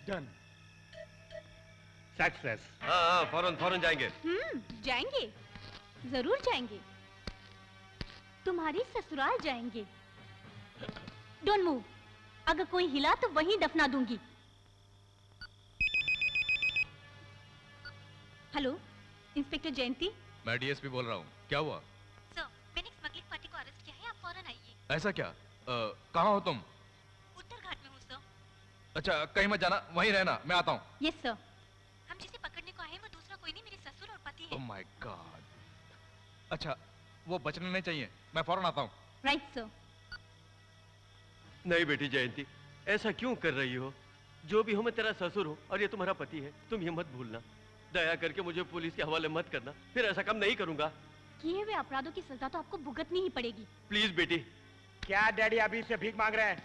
Done. Success. हाँ, फौरन फौरन जाएंगे। जाएंगे, जरूर जाएंगे। तुम्हारी ससुराल जाएंगे। डोंट मूव, अगर कोई हिला तो वहीं दफना दूंगी। हेलो, इंस्पेक्टर जयंती। मैं डीएसपी बोल रहा हूँ। क्या हुआ? सर, मैंने एक स्मगलिंग पार्टी को अरेस्ट किया है, आप फौरन आइए। ऐसा क्या? कहाँ हो तुम? उत्तर घाट में हूँ सर। अच्छा, कहीं मत जाना, वहीं रहना, मैं आता हूँ। Yes sir. हम जिसे पकड़ने को आए हैं वो दूसरा कोई नहीं, मेरे ससुर और पति है। Oh my God. अच्छा, वो बचने नहीं चाहिए, मैं फौरन आता हूँ। Right sir. नहीं बेटी जयंती, ऐसा क्यों कर रही हो? जो भी हो, मैं तेरा ससुर हूँ और ये तुम्हारा पति है। तुम ये मत भूलना। दया करके मुझे पुलिस के हवाले मत करना, फिर ऐसा काम नहीं करूंगा। किए हुए अपराधों की सजा तो आपको भुगतनी ही पड़ेगी। प्लीज बेटी। क्या डैडी अभी से भीख मांग रहे हैं?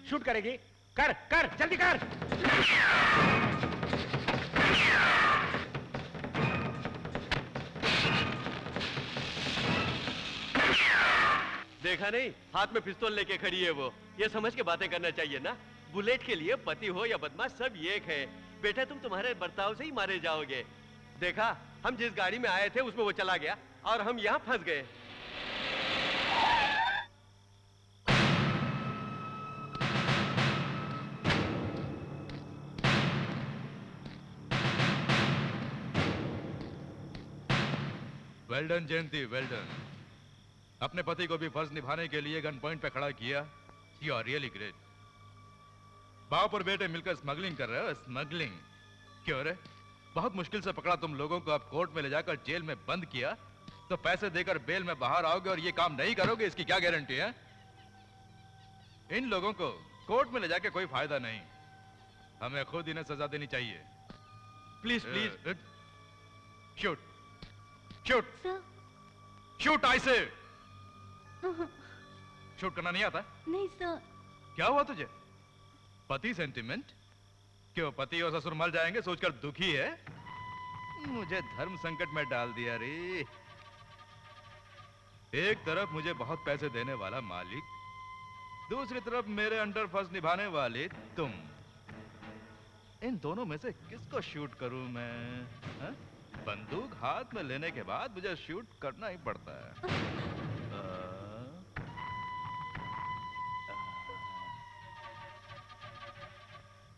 शूट करेगी? कर कर जल्दी कर। देखा नहीं, हाथ में पिस्तौल लेके खड़ी है वो। ये समझ के बातें करना चाहिए ना। बुलेट के लिए पति हो या बदमाश सब एक है। बेटा, तुम तुम्हारे बर्ताव से ही मारे जाओगे। देखा, हम जिस गाड़ी में आए थे उसमें वो चला गया और हम यहाँ फंस गए। वेल डन जयंती, वेल डन। अपने पति को भी फर्ज निभाने के लिए गन पॉइंट पे खड़ा किया। You are really great. बाप और बेटे मिलकर स्मगलिंग कर रहे हो। स्मगलिंग क्यों रे? बहुत मुश्किल से पकड़ा तुम लोगों को, अब कोर्ट में ले जाकर जेल में बंद किया तो पैसे देकर बेल में बाहर आओगे और ये काम नहीं करोगे, इसकी क्या गारंटी है? इन लोगों को कोर्ट में ले जाके कोई फायदा नहीं, हमें खुद इन्हें सजा देनी चाहिए। Please please. Shoot shoot sir. Shoot, I say. Shoot करना नहीं आता? नहीं सर। क्या हुआ तुझे? पति सेंटिमेंट? क्यों, पति और ससुर मर जाएंगे सोचकर दुखी है? मुझे धर्म संकट में डाल दिया रे। एक तरफ मुझे बहुत पैसे देने वाला मालिक, दूसरी तरफ मेरे अंडर फर्ज निभाने वाले तुम। इन दोनों में से किसको शूट करूं मैं? हा? बंदूक हाथ में लेने के बाद मुझे शूट करना ही पड़ता है।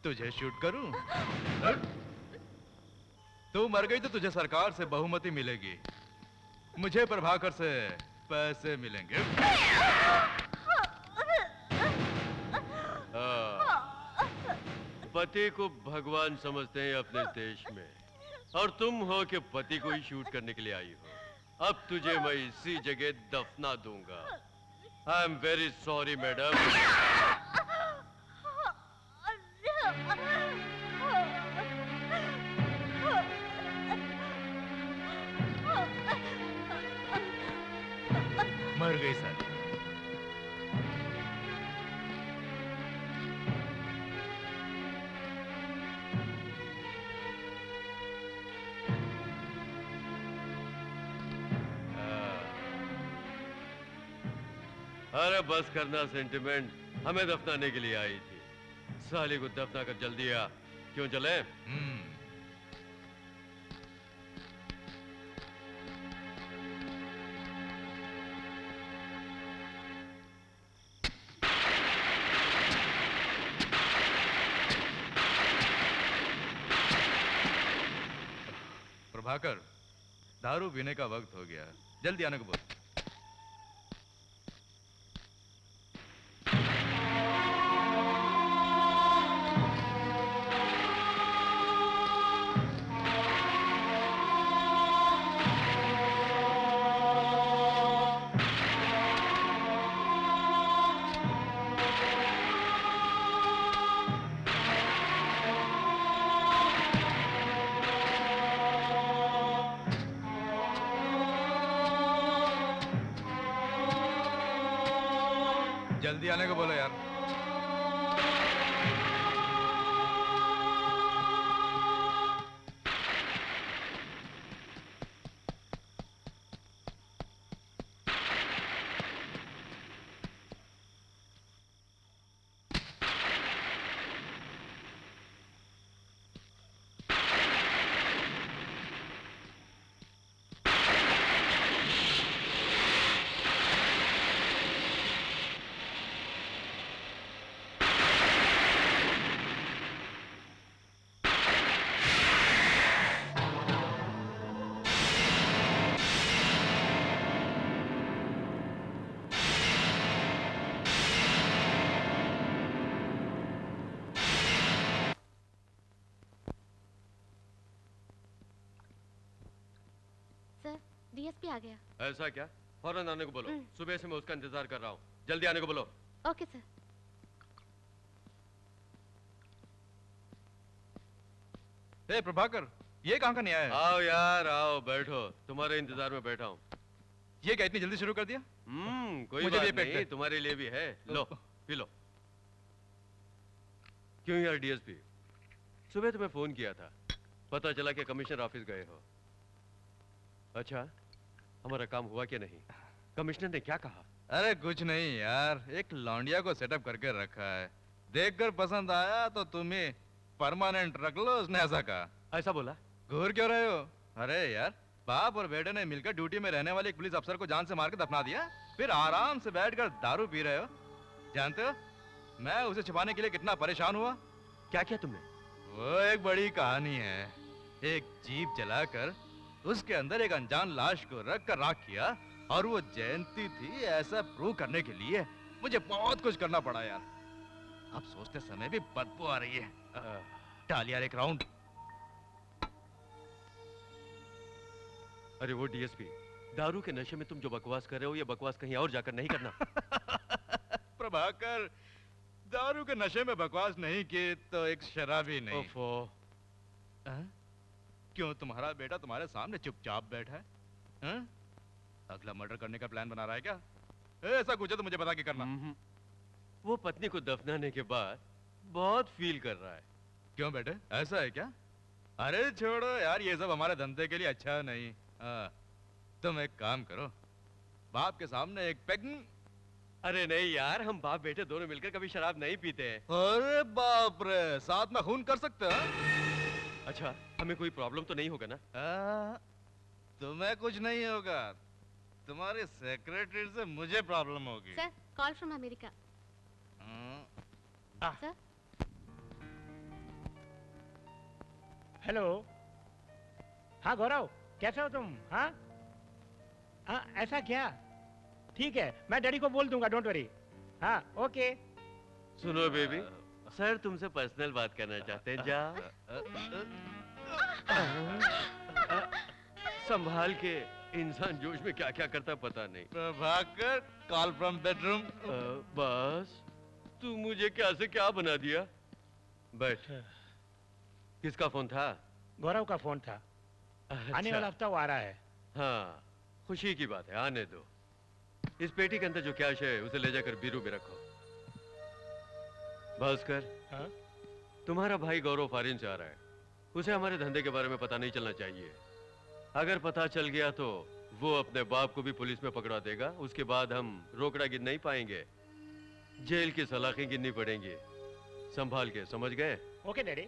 तुझे शूट करूं? तू मर गई तो तुझे सरकार से बहुमति मिलेगी, मुझे प्रभाकर से पैसे मिलेंगे। पति को भगवान समझते हैं अपने देश में, और तुम हो कि पति को ही शूट करने के लिए आई हो। अब तुझे मैं इसी जगह दफना दूंगा। आई एम वेरी सॉरी मैडम। गई साली। अरे बस करना सेंटिमेंट, हमें दफनाने के लिए आई थी। साली को दफना कर जल्दी आ। क्यों चले? प्रभाकर, दारू पीने का वक्त हो गया, जल्दी आने को बोल। जल्दी आने को बोलो यार। डीएसपी आ गया। ऐसा क्या? फौरन आने को बोलो। सुबह से मैं उसका इंतजार कर रहा हूँ। जल्दी आने को बोलो। Okay sir. ए प्रभाकर, ये कहाँ का नया है? आओ यार आओ, बैठो, तुम्हारे इंतजार में बैठा हूँ। ये क्या इतनी जल्दी शुरू कर दिया? कोई मुझे बात भी नहीं, तुम्हारे लिए भी है। लो पी लो। क्यों यार डीएसपी, सुबह तुम्हें फोन किया था, पता चला कि कमिश्नर ऑफिस गए हो। अच्छा, हमारा काम हुआ क्या नहीं? कमिश्नर ने क्या कहा? अरे कुछ नहीं यार, एक लौंडिया को सेटअप करके रखा है, देखकर पसंद आया तो तुम्हें परमानेंट रख लो, उसने ऐसा कहा। ऐसा बोला? घूर क्यों रहे हो? अरे यार, बाप और बेटे ने मिलकर ड्यूटी में रहने वाले एक पुलिस अफसर को जान से मार के दफना दिया, फिर आराम से बैठकर दारू पी रहे हो। जानते हो मैं उसे छिपाने के लिए कितना परेशान हुआ? क्या किया तुमने? वो एक बड़ी कहानी है। एक जीप जलाकर उसके अंदर एक अनजान लाश को रख कर राख किया, और वो जयंती थी ऐसा प्रूव करने के लिए मुझे बहुत कुछ करना पड़ा यार। अब सोचते समय भी बदबू आ रही है। डाल यार एक राउंड। अरे वो डीएसपी, दारू के नशे में तुम जो बकवास कर रहे हो, ये बकवास कहीं और जाकर नहीं करना। प्रभाकर, दारू के नशे में बकवास नहीं की तो एक शराबी नहीं। ओफो। क्यों, तुम्हारा बेटा तुम्हारे सामने चुपचाप बैठा है? अगला मर्डर करने का प्लान बना रहा है क्या? ऐसा कुछ है तो मुझे बता के करना। वो पत्नी को दफनाने के बाद बहुत फील कर रहा है। क्यों बेटे, ऐसा है क्या? अरे छोड़ो यार, ये सब हमारे धंधे के लिए अच्छा नहीं। तुम एक काम करो, बाप के सामने एक पेग। अरे नहीं यार, हम बाप बेटे दोनों मिलकर कभी शराब नहीं पीते हैं। अरे बाप रे, साथ में खून कर सकते हो? अच्छा, हमें कोई प्रॉब्लम तो नहीं होगा ना? तुम्हें कुछ नहीं होगा, तुम्हारे सेक्रेटरी से मुझे प्रॉब्लम होगी। Sir, call from America. Sir. Hello. हाँ गौरव, कैसे हो तुम? हाँ हाँ, ऐसा क्या? ठीक है, मैं डैडी को बोल दूंगा, डोंट वरी। हाँ ओके। सुनो बेबी, सर तुमसे पर्सनल बात करना चाहते हैं। जा संभाल के, इंसान जोश में क्या क्या करता पता नहीं। Prabhakar, call from bedroom. बस तू मुझे क्या से क्या बना दिया। बैठ। किसका फोन था? गौरव का फोन था। अच्छा। आने वाला हफ्ता वो आ रहा है। हाँ, खुशी की बात है, आने दो। इस पेटी के अंदर जो कैश है उसे ले जाकर बीरू में रखो। भास्कर, हाँ? तुम्हारा भाई गौरव फॉरेन से आ रहा है। उसे हमारे धंधे के बारे में पता नहीं चलना चाहिए। अगर पता चल गया तो वो अपने बाप को भी पुलिस में पकड़ा देगा। उसके बाद हम रोकड़ा गिन नहीं पाएंगे, जेल की सलाखें गिननी पड़ेंगी। संभाल के, समझ गए? Okay daddy.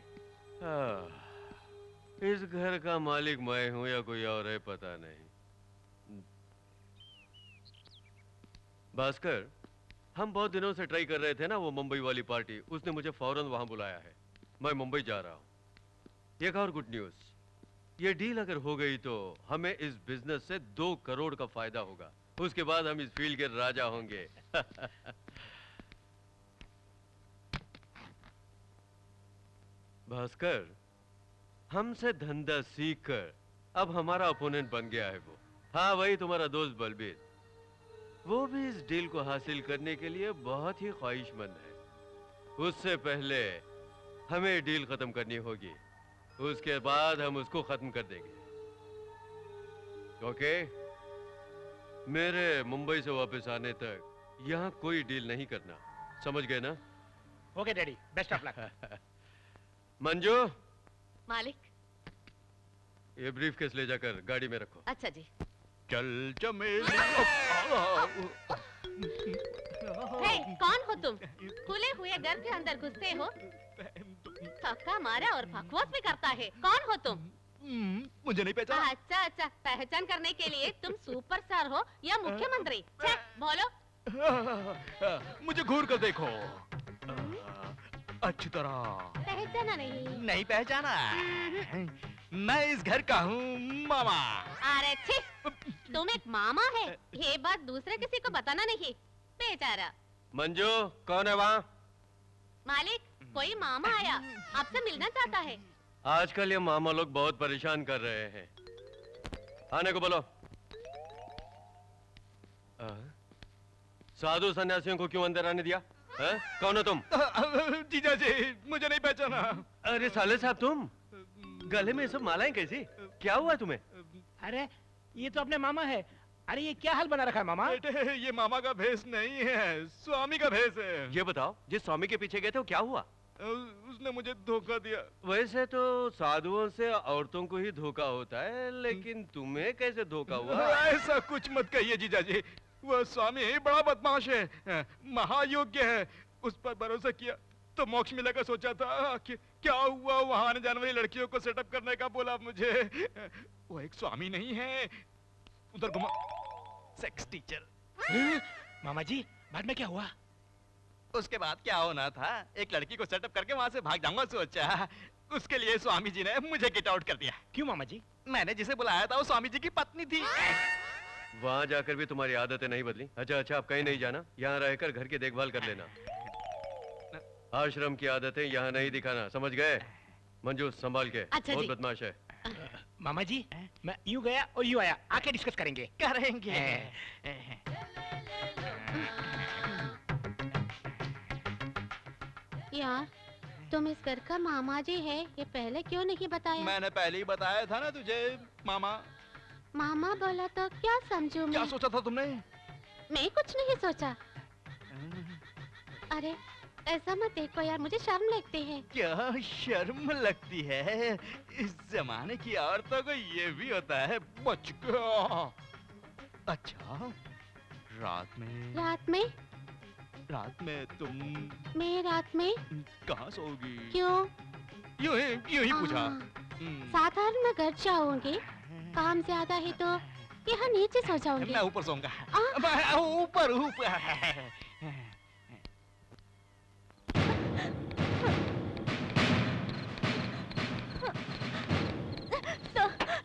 इस घर का मालिक मैं हूं या कोई और है पता नहीं। भास्कर, हम बहुत दिनों से ट्राई कर रहे थे ना वो मुंबई वाली पार्टी, उसने मुझे फौरन वहां बुलाया है। मैं मुंबई जा रहा हूं। एक और गुड न्यूज, ये डील अगर हो गई तो हमें इस बिजनेस से 2 करोड़ का फायदा होगा। उसके बाद हम इस फील्ड के राजा होंगे। भास्कर, हमसे धंधा सीखकर अब हमारा अपोनेंट बन गया है वो। हाँ, वही तुम्हारा दोस्त बलबीर। वो भी इस डील को हासिल करने के लिए बहुत ही ख्वाहिशमंद है। उससे पहले हमें डील खत्म करनी होगी, उसके बाद हम उसको खत्म कर देंगे। ओके? मेरे मुंबई से वापस आने तक यहाँ कोई डील नहीं करना, समझ गए ना? Okay daddy, best of luck. Manju, मालिक। ये ब्रीफ केस ले जाकर गाड़ी में रखो। अच्छा जी। चल चमेली। हे, कौन हो तुम? खुले हुए घर के अंदर घुसते हो, थक्का मारा और बकवास भी करता है। कौन हो तुम? मुझे नहीं पहचाना। अच्छा अच्छा, पहचान करने के लिए तुम सुपरस्टार हो या मुख्यमंत्री? छे, बोलो। मुझे घूर कर देखो अच्छी तरह। पहचाना नहीं? नहीं पहचाना। मैं इस घर का हूँ मामा। अरे छी, तुम एक मामा है, ये बात दूसरे किसी को बताना नहीं। बेचारा। मंजू, कौन है वहाँ? मालिक, कोई मामा आया, आपसे मिलना चाहता है। आजकल ये मामा लोग बहुत परेशान कर रहे हैं। आने को बोलो। साधु सन्यासियों को क्यों अंदर आने दिया? है? कौन हो तुम? जीजा जी, मुझे नहीं पहचाना। अरे साले साहब, तुम गले में ये सब मालाएं कैसी? क्या हुआ तुम्हें? अरे ये तो अपने मामा है। अरे ये क्या हाल बना रखा है मामा? बेटे, ये मामा का भेष नहीं है, स्वामी का भेष है। ये बताओ, जिस स्वामी के पीछे गए थे वो क्या हुआ? उसने मुझे धोखा दिया। वैसे तो साधुओं से औरतों को ही धोखा होता है, लेकिन तुम्हें कैसे धोखा हुआ? ऐसा कुछ मत कहिए जीजा जी। वह स्वामी बड़ा बदमाश है, महायोग्य है। उस पर भरोसा किया तो मोक्ष मिलेगा सोचा था। क्या हुआ, वहां आने जाने वाली लड़कियों को सेटअप करने का बोला मुझे। वो एक स्वामी नहीं है, उधर घुमा सेक्स टीचर। मामा जी, बाद में क्या हुआ? उसके बाद क्या होना था, एक लड़की को सेटअप करके वहां से भाग जाऊंगा सोचा। उसके लिए स्वामी जी ने मुझे गेट आउट कर दिया। क्यों मामा जी? मैंने जिसे बुलाया था वो स्वामी जी की पत्नी थी। वहां जाकर भी तुम्हारी आदतें नहीं बदली? अच्छा अच्छा, अब कहीं नहीं जाना, यहाँ रहकर घर की देखभाल कर लेना। आश्रम की आदतें यहाँ नहीं दिखाना, समझ गए? मंजू, संभाल के। अच्छा बहुत जी। बदमाश है। मामा जी, मैं यूं गया और यूं आया, आके डिस्कस करेंगे। करेंगे। यार, तुम इस घर का मामा जी है, ये पहले क्यों नहीं बताया? मैंने पहले ही बताया था ना तुझे मामा। मामा बोला तो क्या समझूं क्या मैं? सोचा था तुमने? मैं कुछ नहीं सोचा। अरे ऐसा मत देखो यार, मुझे शर्म लगती है। क्या शर्म लगती है? इस जमाने की औरतों को ये भी होता है। बच गया। अच्छा, रात में रात में तुम मैं रात में कहाँ सोओगी? क्यों? यूं ही पूछा। हाँ, साधारण मैं घर जाऊंगी, काम ज्यादा है तो यहाँ नीचे सो जाऊंगी। मैं ऊपर सोऊंगा। आ? मैं ऊपर।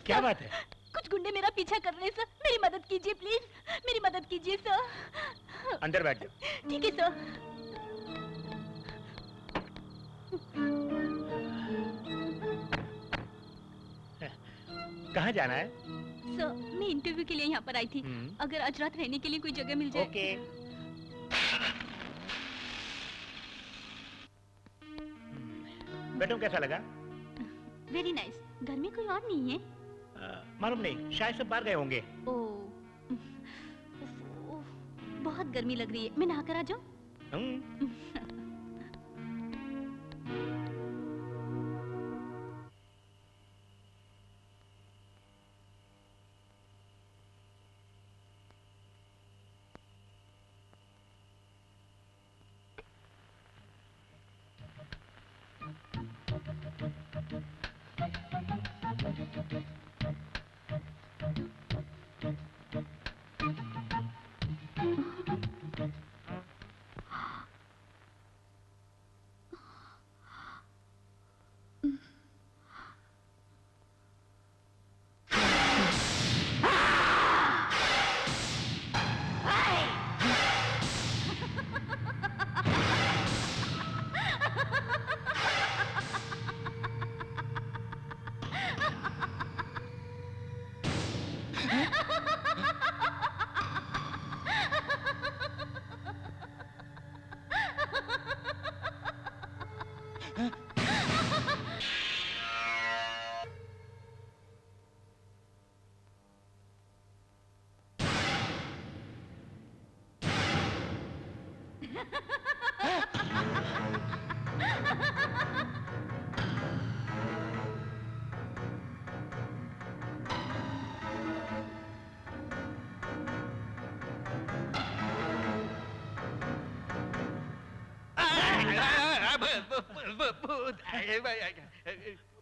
क्या बात है? कुछ गुंडे मेरा पीछा कर रहे हैं सर, मेरी मदद कीजिए प्लीज, मेरी मदद कीजिए सर। अंदर बैठ जाओ। ठीक है सर। कहाँ जाना है? सर, मैं इंटरव्यू के लिए यहाँ पर आई थी। अगर आज रात रहने के लिए कोई जगह मिल जाए। ओके। बेटों कैसा लगा? Very nice. घर में कोई और नहीं है? मालूम नहीं, शायद सब बाहर गए होंगे। ओह। बहुत गर्मी लग रही है, मैं नहाकर आ जाऊं?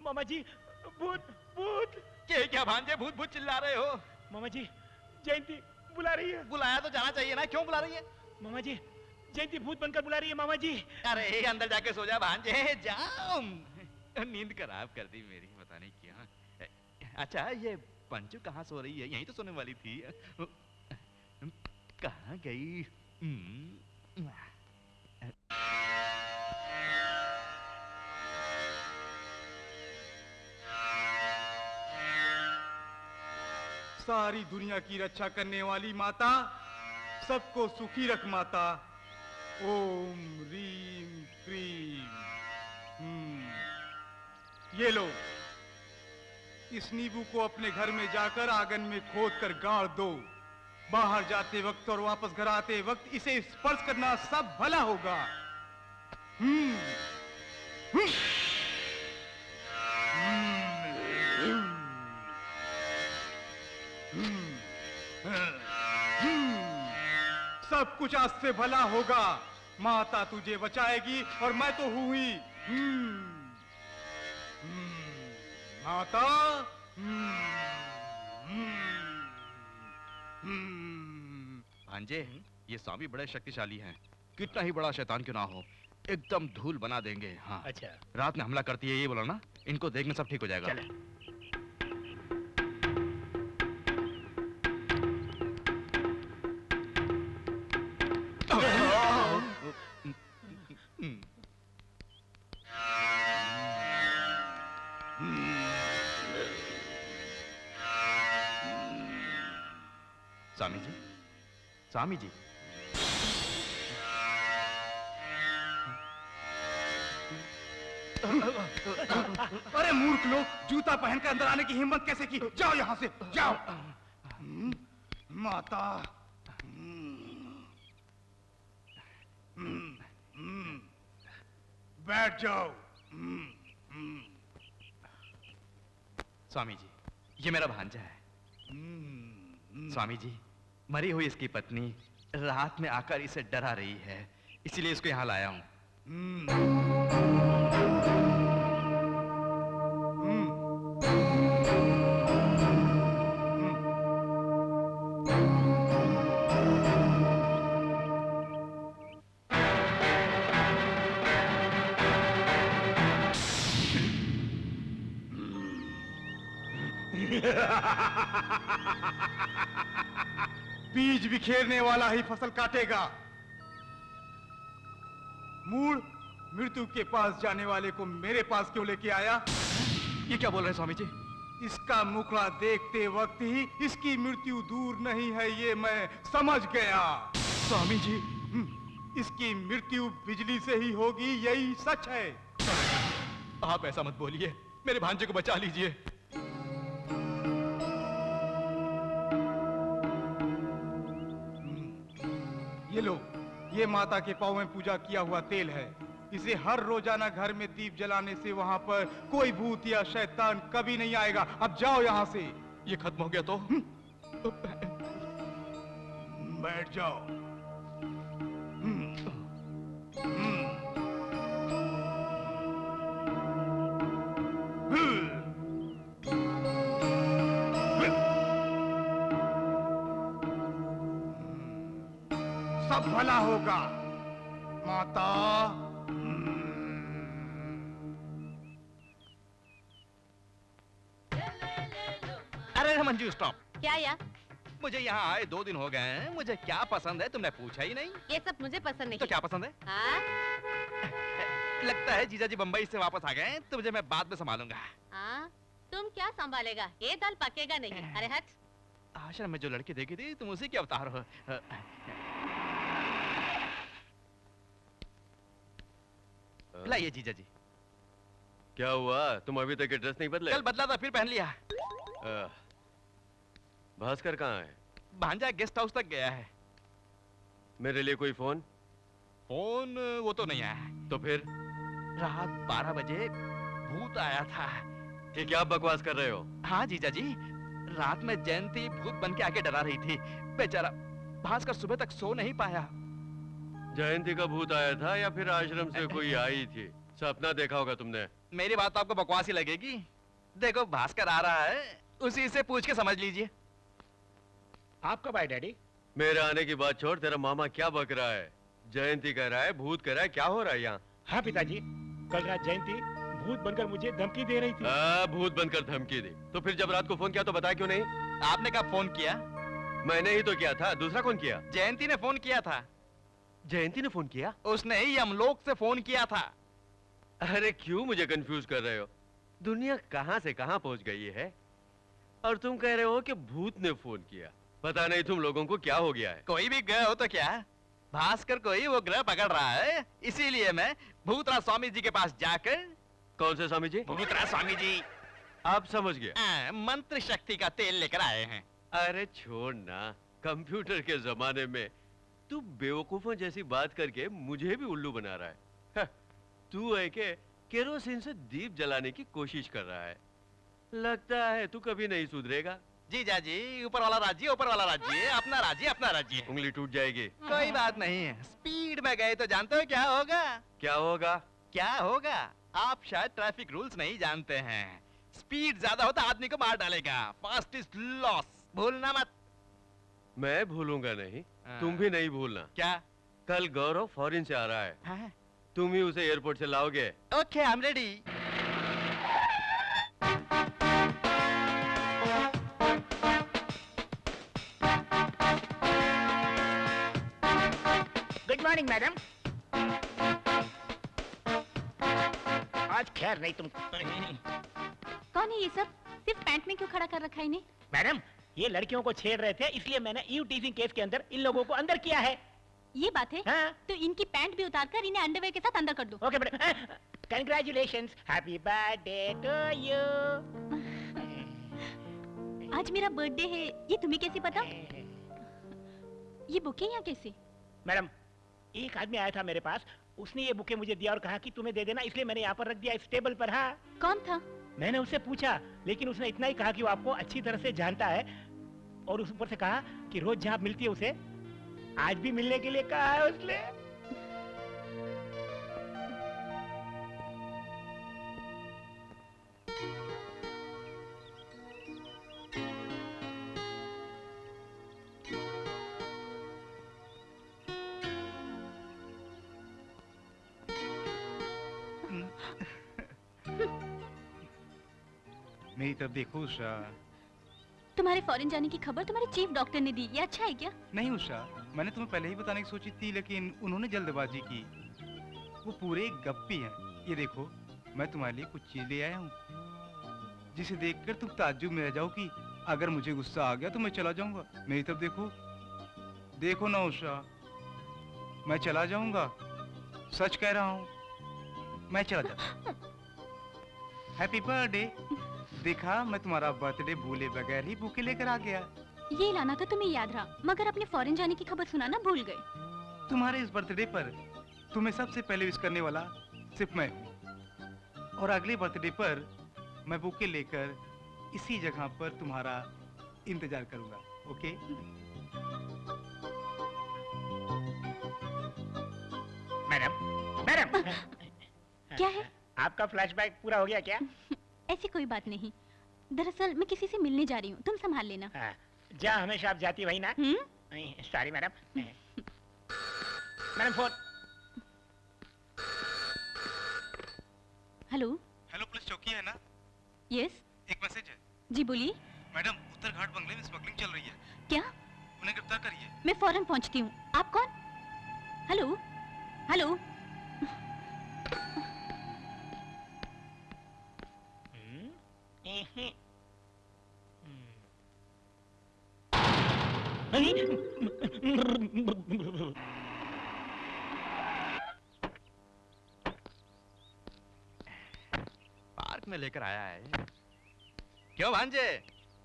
मामा जी, भूत भूत। क्या भांजे भूत भूत चिल्ला रहे हो? मामा जी, जयंती बुला रही है। बुलाया तो जाना चाहिए ना, क्यों बुला रही है? मामा जी, जयंती भूत बनकर बुला रही है मामा जी। अरे अंदर जाके सो जा भांजे, जाओ। नींद खराब कर दी मेरी, पता नहीं क्या। अच्छा ये पंचू कहाँ सो रही है? यहीं तो सोने वाली थी। कहाँ गई? सारी दुनिया की रक्षा करने वाली माता, सबको सुखी रख माता। ओम रीम क्रीम। ये लो, इस नींबू को अपने घर में जाकर आंगन में खोद कर गाड़ दो। बाहर जाते वक्त और वापस घर आते वक्त इसे स्पर्श करना, सब भला होगा। सब कुछ आज से भला होगा। माता तुझे बचाएगी और मैं तो हूं ही। माता। भांजे, ये स्वामी बड़े शक्तिशाली हैं। कितना ही बड़ा शैतान क्यों ना हो, एकदम धूल बना देंगे। हाँ। अच्छा। रात में हमला करती है ये बोला ना, इनको देखने सब ठीक हो जाएगा। चले। स्वामी जी, स्वामी जी। अरे मूर्ख लोग, जूता पहनकर अंदर आने की हिम्मत कैसे की? जाओ यहां से, जाओ। माता। बैठ जाओ। स्वामी जी, ये मेरा भांजा है। स्वामी जी, मरी हुई इसकी पत्नी रात में आकर इसे डरा रही है, इसीलिए इसको यहाँ लाया हूँ। बीज बिखेरने वाला ही फसल काटेगा। मूड मृत्यु के पास जाने वाले को मेरे पास क्यों लेके आया? ये क्या बोल रहे हैं स्वामी जी? इसका मुखड़ा देखते वक्त ही इसकी मृत्यु दूर नहीं है, ये मैं समझ गया। स्वामी जी, इसकी मृत्यु बिजली से ही होगी, यही सच है। आप ऐसा मत बोलिए, मेरे भांजे को बचा लीजिए। ये माता के पाँव में पूजा किया हुआ तेल है। इसे हर रोजाना घर में दीप जलाने से वहाँ पर कोई भूत या शैतान कभी नहीं आएगा। अब जाओ यहाँ से। ये खत्म हो गया तो? बैठ जाओ। सब भला होगा माता। अरे मंजू स्टॉप। क्या यार? मुझे यहाँ आए 2 दिन हो गए हैं। मुझे क्या पसंद है तुमने पूछा ही नहीं। ये सब मुझे पसंद नहीं। तो क्या पसंद है? हाँ? लगता है जीजा जी बम्बई से वापस आ गए हैं, तो मुझे मैं बाद में संभालूंगा। हाँ? तुम क्या संभालेगा? ये दाल पकेगा नहीं। अरे हट। आश्रम में जो लड़की देखी थी तुम उसी के अवतार हो। लाइए जीजा जी। क्या हुआ? तुम अभी तक ड्रेस नहीं बदले? कल बदला था फिर पहन लिया। भास्कर कहाँ है? भांजा गेस्ट हाउस तक गया है। मेरे लिए कोई फोन? फोन वो तो नहीं आया है। तो फिर? रात 12 बजे भूत आया था। ये क्या बकवास कर रहे हो? हाँ जीजा जी, रात में जयंती भूत बन के आके डरा रही थी। बेचारा भास्कर सुबह तक सो नहीं पाया। जयंती का भूत आया था या फिर आश्रम से कोई आई थी? सपना देखा होगा तुमने। मेरी बात तो आपको बकवास ही लगेगी। देखो भास्कर आ रहा है, उसी से पूछ के समझ लीजिए। आप कब आए डैडी? मेरे आने की बात छोड़, तेरा मामा क्या बक रहा है? जयंती कह रहा है, भूत कह रहा है, क्या हो रहा है यहाँ? हाँ पिताजी, कल रात जयंती भूत बनकर मुझे धमकी दे रही थी। भूत बनकर धमकी दी? तो फिर जब रात को फोन किया तो बताया क्यों नहीं? आपने कब फोन किया? मैंने ही तो किया था, दूसरा कौन किया? जयंती ने फोन किया था। जयंती ने फोन किया? उसने ही यमलोक से फोन किया था। अरे क्यों मुझे कंफ्यूज कर रहे हो? दुनिया कहां से कहां पहुंच गई है और तुम कह रहे हो कि भूत ने फोन किया। पता नहीं तुम लोगों को क्या हो गया है। कोई भी ग्रह हो तो क्या, भास्कर को ही वो ग्रह पकड़ रहा है। इसीलिए मैं भूतराज स्वामी जी के पास जाकर। कौन से स्वामी जी? भूतराज स्वामी जी। आप समझ गए। मंत्र शक्ति का तेल लेकर आए हैं। अरे छोड़ ना, कंप्यूटर के जमाने में तू बेवकूफों जैसी बात करके मुझे भी उल्लू बना रहा है। तू है के केरोसिन से दीप जलाने की कोशिश कर रहा है। लगता है तू कभी नहीं सुधरेगा। जीजा जी, ऊपर वाला राज्य ऊपर वाला राज्य, अपना राज्य अपना राज्य। उंगली टूट जाएगी। कोई बात नहीं है, स्पीड में गए तो जानते हो क्या होगा? क्या होगा? क्या होगा? आप शायद ट्रैफिक रूल्स नहीं जानते हैं। स्पीड ज्यादा होता आदमी को मार डालेगा। फास्ट इज लॉस, भूलना मत। मैं भूलूंगा नहीं, तुम भी नहीं भूलना। क्या? कल गौरव फॉरेन से आ रहा है। हाँ? तुम ही उसे एयरपोर्ट से लाओगे। Okay, I am ready. Good morning madam. आज खैर नहीं तुम। कौन है ये सब? सिर्फ पैंट में क्यों खड़ा कर रखा है इन्हें? मैडम, ये लड़कियों को छेड़ रहे थे, इसलिए मैंने ईव टीजिंग केस के अंदर इन लोगों को अंदर किया है। ये बात है? हाँ? तो इनकी पैंट भी उतार कर इन्हें अंडरवेयर के साथ अंदर कर दो। Okay madam. Congratulations, happy birthday to you. आज मेरा बर्थडे है, ये तुम्हें कैसे पता? ये बुके यहाँ कैसे? मैडम, एक आदमी आया था मेरे पास, उसने ये बुके मुझे दिया और कहा कि तुम्हें दे देना, इसलिए मैंने यहाँ पर रख दिया इस टेबल पर। हाँ। कौन था? मैंने उससे पूछा, लेकिन उसने इतना ही कहा कि वो आपको अच्छी तरह से जानता है और उस ऊपर से कहा कि रोज जहाँ मिलती है उसे आज भी मिलने के लिए कहा है उसने। मेरी तरफ देखो उषा। तुम्हारे फॉरेन जाने की खबर तुम्हारे चीफ डॉक्टर ने दी, ये अच्छा है क्या? नहीं उषा, मैंने तुम्हें पहले ही बताने की सोची थी, लेकिन उन्होंने जल्दबाजी की। वो पूरे गप्पी हैं। ये देखो, मैं तुम्हारे लिए कुछ चीज ले आया हूँ, जिसे देखकर तुम ताज्जुब में रह जाओगी। अगर मुझे गुस्सा आ गया तो मैं चला जाऊंगा। मेरी तरफ देखो, देखो ना उषा, मैं चला जाऊंगा। सच कह रहा हूँ, मैं चला जाऊंगा। Happy birthday. देखा, मैं तुम्हारा बर्थडे भूले बगैर ही बुके लेकर आ गया। ये लाना तो तुम्हें याद रहा, मगर अपने फॉरेन जाने की खबर सुनाना भूल गए। तुम्हारे इस बर्थडे पर तुम्हें सबसे पहले विश करने वाला सिर्फ मैं हूँ। और अगले बर्थडे पर मैं बुके लेकर इसी जगह पर तुम्हारा इंतजार करूंगा। ओके? मैडम मैडम क्या है? आपका फ्लैशबैक पूरा हो गया क्या? ऐसी कोई बात नहीं, दरअसल मैं किसी से मिलने जा रही हूँ, तुम संभाल लेना। हाँ, जहाँ हमेशा आप जाती वही ना? Sorry madam. Madam phone. Hello. Hello, police चौकी है ना? यस। एक मैसेज है। जी बोलिए। मैडम, उत्तर घाट बंगले में स्मगलिंग चल रही है। क्या? उन्हें गिरफ्तार करिए। मैं फौरन पहुंचती हूँ। आप कौन? Hello hello. पार्क में लेकर आया है। क्यों भांजे?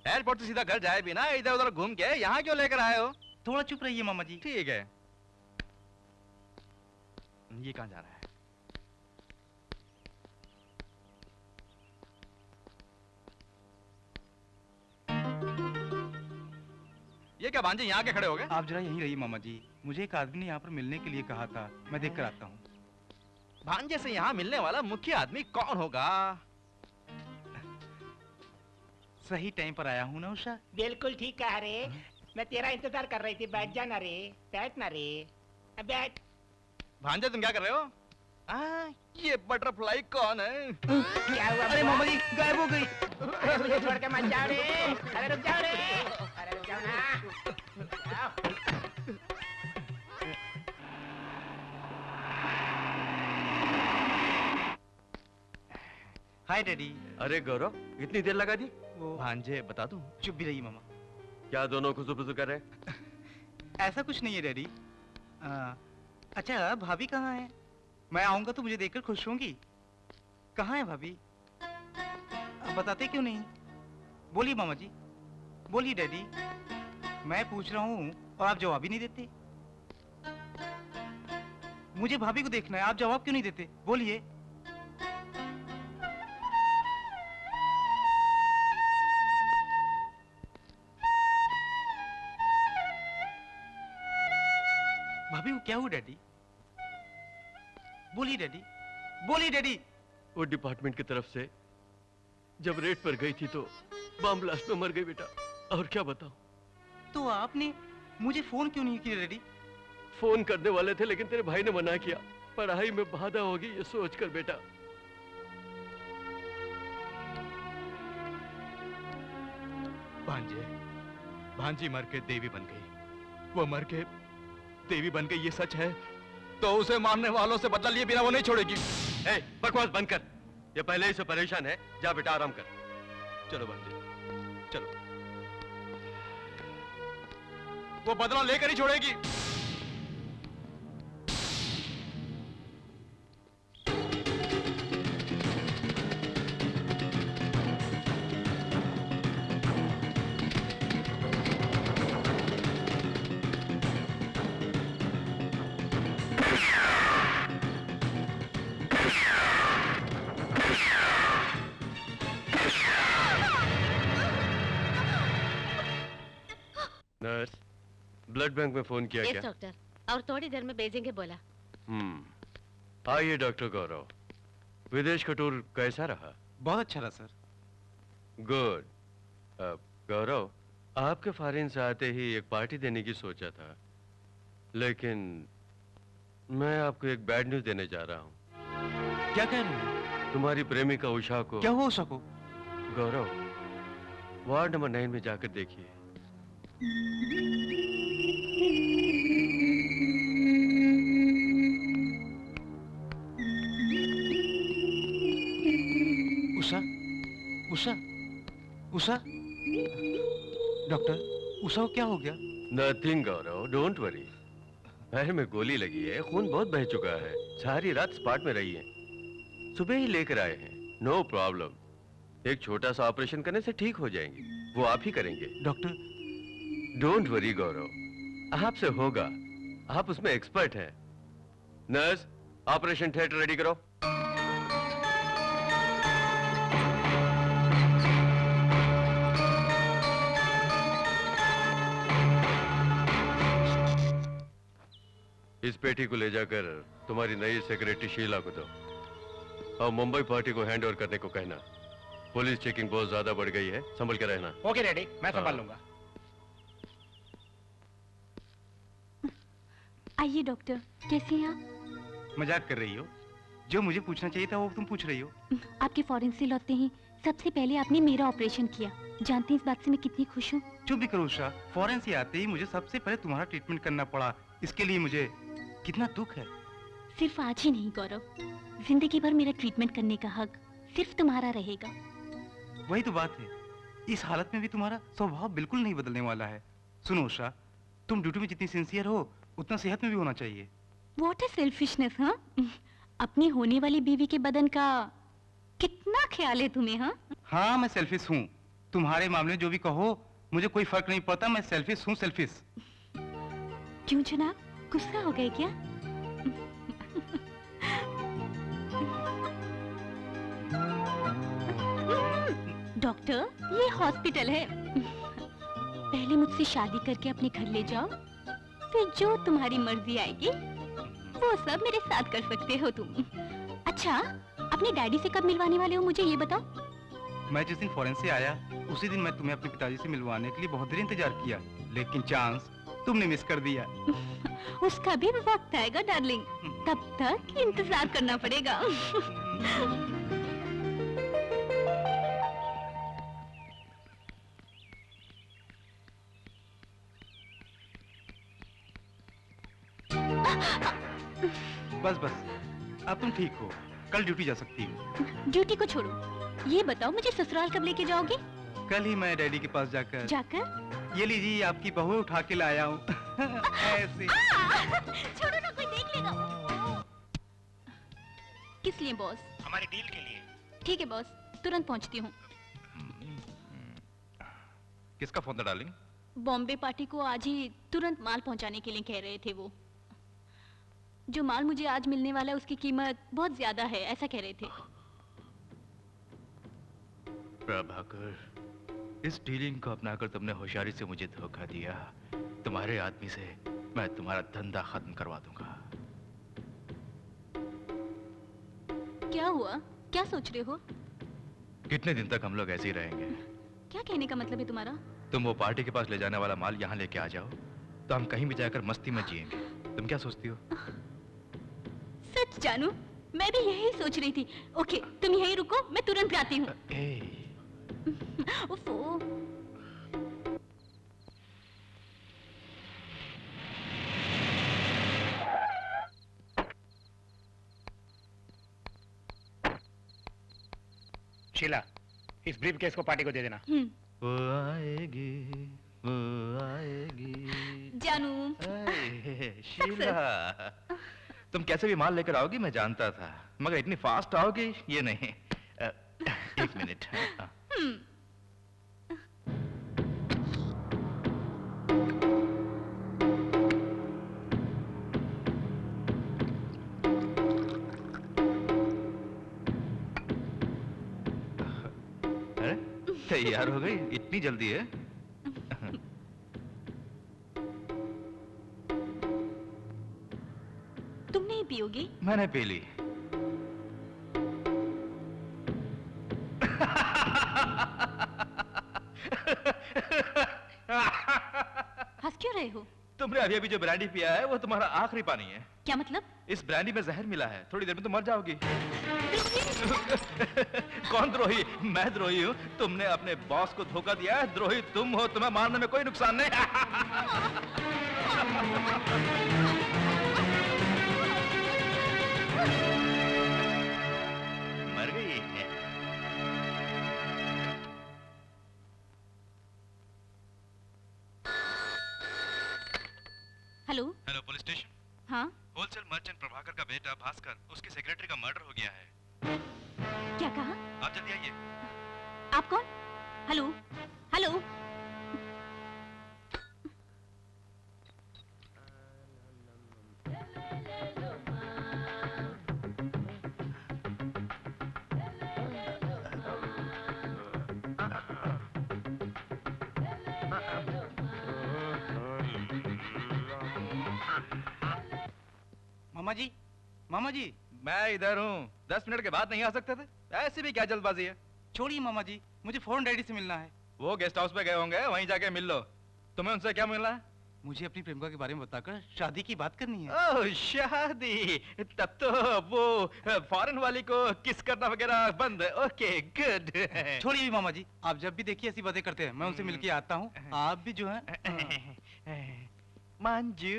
एयरपोर्ट से सीधा घर जाए बिना इधर उधर घूम के यहाँ क्यों लेकर आए हो? थोड़ा चुप रहिए मामा जी। ठीक है। ये कहाँ जा रहा है? ये क्या भांजे यहाँ के खड़े हो गए? आप जरा यहीं रहिए मामा जी, मुझे एक आदमी ने यहाँ पर मिलने के लिए कहा था, मैं देख कर आता हूँ। भांजे से यहाँ मिलने वाला मुख्य आदमी कौन होगा? सही टाइम पर आया हूँ ना उषा? बिल्कुल ठीक कहा रे। मैं तेरा इंतजार कर रही थी। बैठ जाना रे, बैठना रे, बैठ। भांजे तुम क्या कर रहे हो? ये बटरफ्लाई कौन है? क्या हुआ? अरे मामा जी, गायब हो गई। अरे मुझे छोड़ के मत जाओ रे। अरे रुक जाओ रे। अरे रुक जाओ ना। जाओ। हाय डैडी। अरे गौरव, इतनी देर लगा दी? वो भांजे बता दूं? चुप भी रहिए मामा। क्या दोनों खुसुफुसु कर रहे? ऐसा कुछ नहीं है डैडी। अच्छा, भाभी कहाँ है? मैं आऊंगा तो मुझे देखकर खुश होंगी। कहाँ है भाभी? अब बताते क्यों नहीं? बोलिए मामा जी, बोलिए डैडी। मैं पूछ रहा हूँ और आप जवाब ही नहीं देते। मुझे भाभी को देखना है, आप जवाब क्यों नहीं देते? बोलिए। भाभी को क्या हुआ डैडी? बोलिए डैडी, बोलिए डैडी। वो डिपार्टमेंट की तरफ से जब रेड पर गई थी तो बम ब्लास्ट में मर गई बेटा। और क्या बताऊं? तो आपने मुझे फोन क्यों नहीं किया डैडी? फोन करने वाले थे लेकिन तेरे भाई ने मना किया। पढ़ाई में बाधा होगी ये सोचकर बेटा। भांजे, भांजी मर के देवी बन गई। वो मर के देवी बन गई ये सच है तो उसे मारने वालों से बदला लिए बिना वो नहीं छोड़ेगी। बकवास बंद कर। ये पहले ही से परेशान है। जा बेटा आराम कर। चलो भांजे, चलो। वो बदला लेकर ही छोड़ेगी। नर्स, ब्लड बैंक में फोन किया यस क्या? डॉक्टर, और थोड़ी देर में भेजेंगे बोला। आइए डॉक्टर गौरव, विदेश का टूर कैसा रहा? बहुत अच्छा रहा सर। गुड। गौरव, आपके फॉरेन से आते ही एक पार्टी देने की सोचा था, लेकिन मैं आपको एक बैड न्यूज देने जा रहा हूँ। क्या कह रहे हैं? तुम्हारी प्रेमिका उषा को। क्या हुआ उषा को? गौरव, वार्ड नंबर 9 में जाकर देखिए। उषा, उषा, उषा। डॉक्टर, उषा को क्या हो गया? Nothing Gaurav, don't worry. पैर में गोली लगी है, खून बहुत बह चुका है। सारी रात स्पॉट में रही है। सुबह ही लेकर आए हैं। No problem. एक छोटा सा ऑपरेशन करने से ठीक हो जाएंगे। वो आप ही करेंगे। डॉक्टर, डोंट वरी गौरव, आपसे होगा। आप उसमें एक्सपर्ट हैं। नर्स, ऑपरेशन थिएटर रेडी करो। इस पेटी को ले जाकर तुम्हारी नई सेक्रेटरी शीला को दो और मुंबई पार्टी को हैंड ओवर करने को कहना। पुलिस चेकिंग बहुत ज्यादा बढ़ गई है, संभल के रहना। ओके डैडी, मैं संभाल हाँ। लूंगा। आइए डॉक्टर, कैसे हैं आप? मजाक कर रही हो? जो मुझे पूछना चाहिए था वो तुम पूछ रही हो। आपके फॉरेन से लौटते ही सबसे पहले आपने मेरा ऑपरेशन किया। जानते हैं इस बात से मैं कितनी खुश हूँ। चुप भी करो उषा, फॉरेन से आते ही मुझे सबसे पहले तुम्हारा ट्रीटमेंट करना पड़ा। इसके लिए मुझे कितना दुख है। सिर्फ आज ही नहीं गौरव, जिंदगी भर मेरा ट्रीटमेंट करने का हक सिर्फ तुम्हारा रहेगा। वही तो बात है, इस हालत में भी तुम्हारा स्वभाव बिल्कुल नहीं बदलने वाला है। सुनो उषा, तुम ड्यूटी में जितनी सिंसियर हो उतना सेहत में भी होना चाहिए। व्हाट इज सेल्फिशनेस, हाँ? अपनी होने वाली बीवी के बदन का कितना ख्याल है तुम्हें, हाँ? हाँ, मैं सेल्फिश हूँ। तुम्हारे मामले में जो भी कहो मुझे कोई फर्क नहीं पड़ता। मैं सेल्फिश हूँ, सेल्फिश। क्यों जनाब, गुस्सा हो गए क्या? डॉक्टर, ये हॉस्पिटल है। पहले मुझसे शादी करके अपने घर ले जाओ, फिर जो तुम्हारी मर्जी आएगी वो सब मेरे साथ कर सकते हो तुम। अच्छा, अपने डैडी से कब मिलवाने वाले हो मुझे ये बताओ। मैं जिस दिन फॉरेन से आया उसी दिन मैं तुम्हें अपने पिताजी से मिलवाने के लिए बहुत देर इंतजार किया, लेकिन चांस तुमने मिस कर दिया। उसका भी वक्त आएगा डार्लिंग, तब तक इंतजार करना पड़ेगा। बस बस, अब तुम ठीक हो, कल ड्यूटी जा सकती हो। ड्यूटी को छोड़ो, ये बताओ मुझे ससुराल कब लेके जाओगे? कल ही मैं डैडी के पास जाकर जाकर? ये लीजिए आपकी बहू उठा के लाया हूँ। ऐसे। छोड़ो ना, कोई देख लेगा। किस लिए बॉस? हमारी डील के लिए। ठीक है बॉस, तुरंत पहुंचती हूँ। किसका फोन था डार्लिंग? बॉम्बे पार्टी को आज ही तुरंत माल पहुंचाने के लिए कह रहे थे वो। जो माल मुझे आज मिलने वाला है उसकी कीमत बहुत ज्यादा है, ऐसा कह रहे थे। प्रभाकर, इस डीलिंग को अपनाकर तुमने होशियारी से मुझे धोखा दिया। तुम्हारे आदमी से मैं तुम्हारा धंधा खत्म करवा दूंगा। क्या हुआ, क्या सोच रहे हो? कितने दिन तक हम लोग ऐसे ही रहेंगे? क्या कहने का मतलब है तुम्हारा? तुम वो पार्टी के पास ले जाने वाला माल यहाँ लेके आ जाओ तो हम कहीं भी जाकर मस्ती में जिएंगे। तुम क्या सोचती हो? सच जानू, मैं भी यही सोच रही थी। ओके, तुम यहीं रुको, मैं तुरंत आती हूँ। उफ़ो। शीला, इस ब्रीफ केस को पार्टी को दे देना। वो आएगी, वो आएगी। जानू। शीला, तुम कैसे भी माल लेकर आओगी मैं जानता था, मगर इतनी फास्ट आओगी ये नहीं। एक मिनट। अरे, तैयार हो गई? इतनी जल्दी है? तुम नहीं पियोगी? मैंने पी ली। हंस क्यों रहे हो? तुमने अभी अभी जो ब्रांडी पिया है वो तुम्हारा आखिरी पानी है। क्या मतलब? इस ब्रांडी में जहर मिला है, थोड़ी देर में तुम मर जाओगी। कौन द्रोही? मैं द्रोही हूँ? तुमने अपने बॉस को धोखा दिया है, द्रोही तुम हो। तुम्हें मारने में कोई नुकसान नहीं। मर गई। हेलो। Hello, police station. हाँ, होलसेल मर्चेंट प्रभाकर का बेटा भास्कर, उसके सेक्रेटरी का मर्डर हो गया है। क्या कहा? आप जल्दी आइए। आप कौन? Hello, hello. मामा जी मैं इधर हूँ। 10 मिनट के बाद नहीं आ सकते थे? ऐसी भी क्या जल्दबाजी है? छोड़िए मामा जी, मुझे फौरन डैडी से मिलना है। वो गेस्ट हाउस पे गए होंगे, वहीं जाके मिल लो। तुम्हें उनसे क्या मिलना है? मुझे अपनी प्रेमिका के बारे में बताकर शादी की बात करनी है। ओह शादी, तब तो वो फॉरेन वाली को किस करना वगैरह बंद है। Okay good. छोड़िए भी मामा जी, आप जब भी देखिए ऐसी बातें करते हैं, मैं उनसे मिलके आता हूँ। आप भी जो है मंजू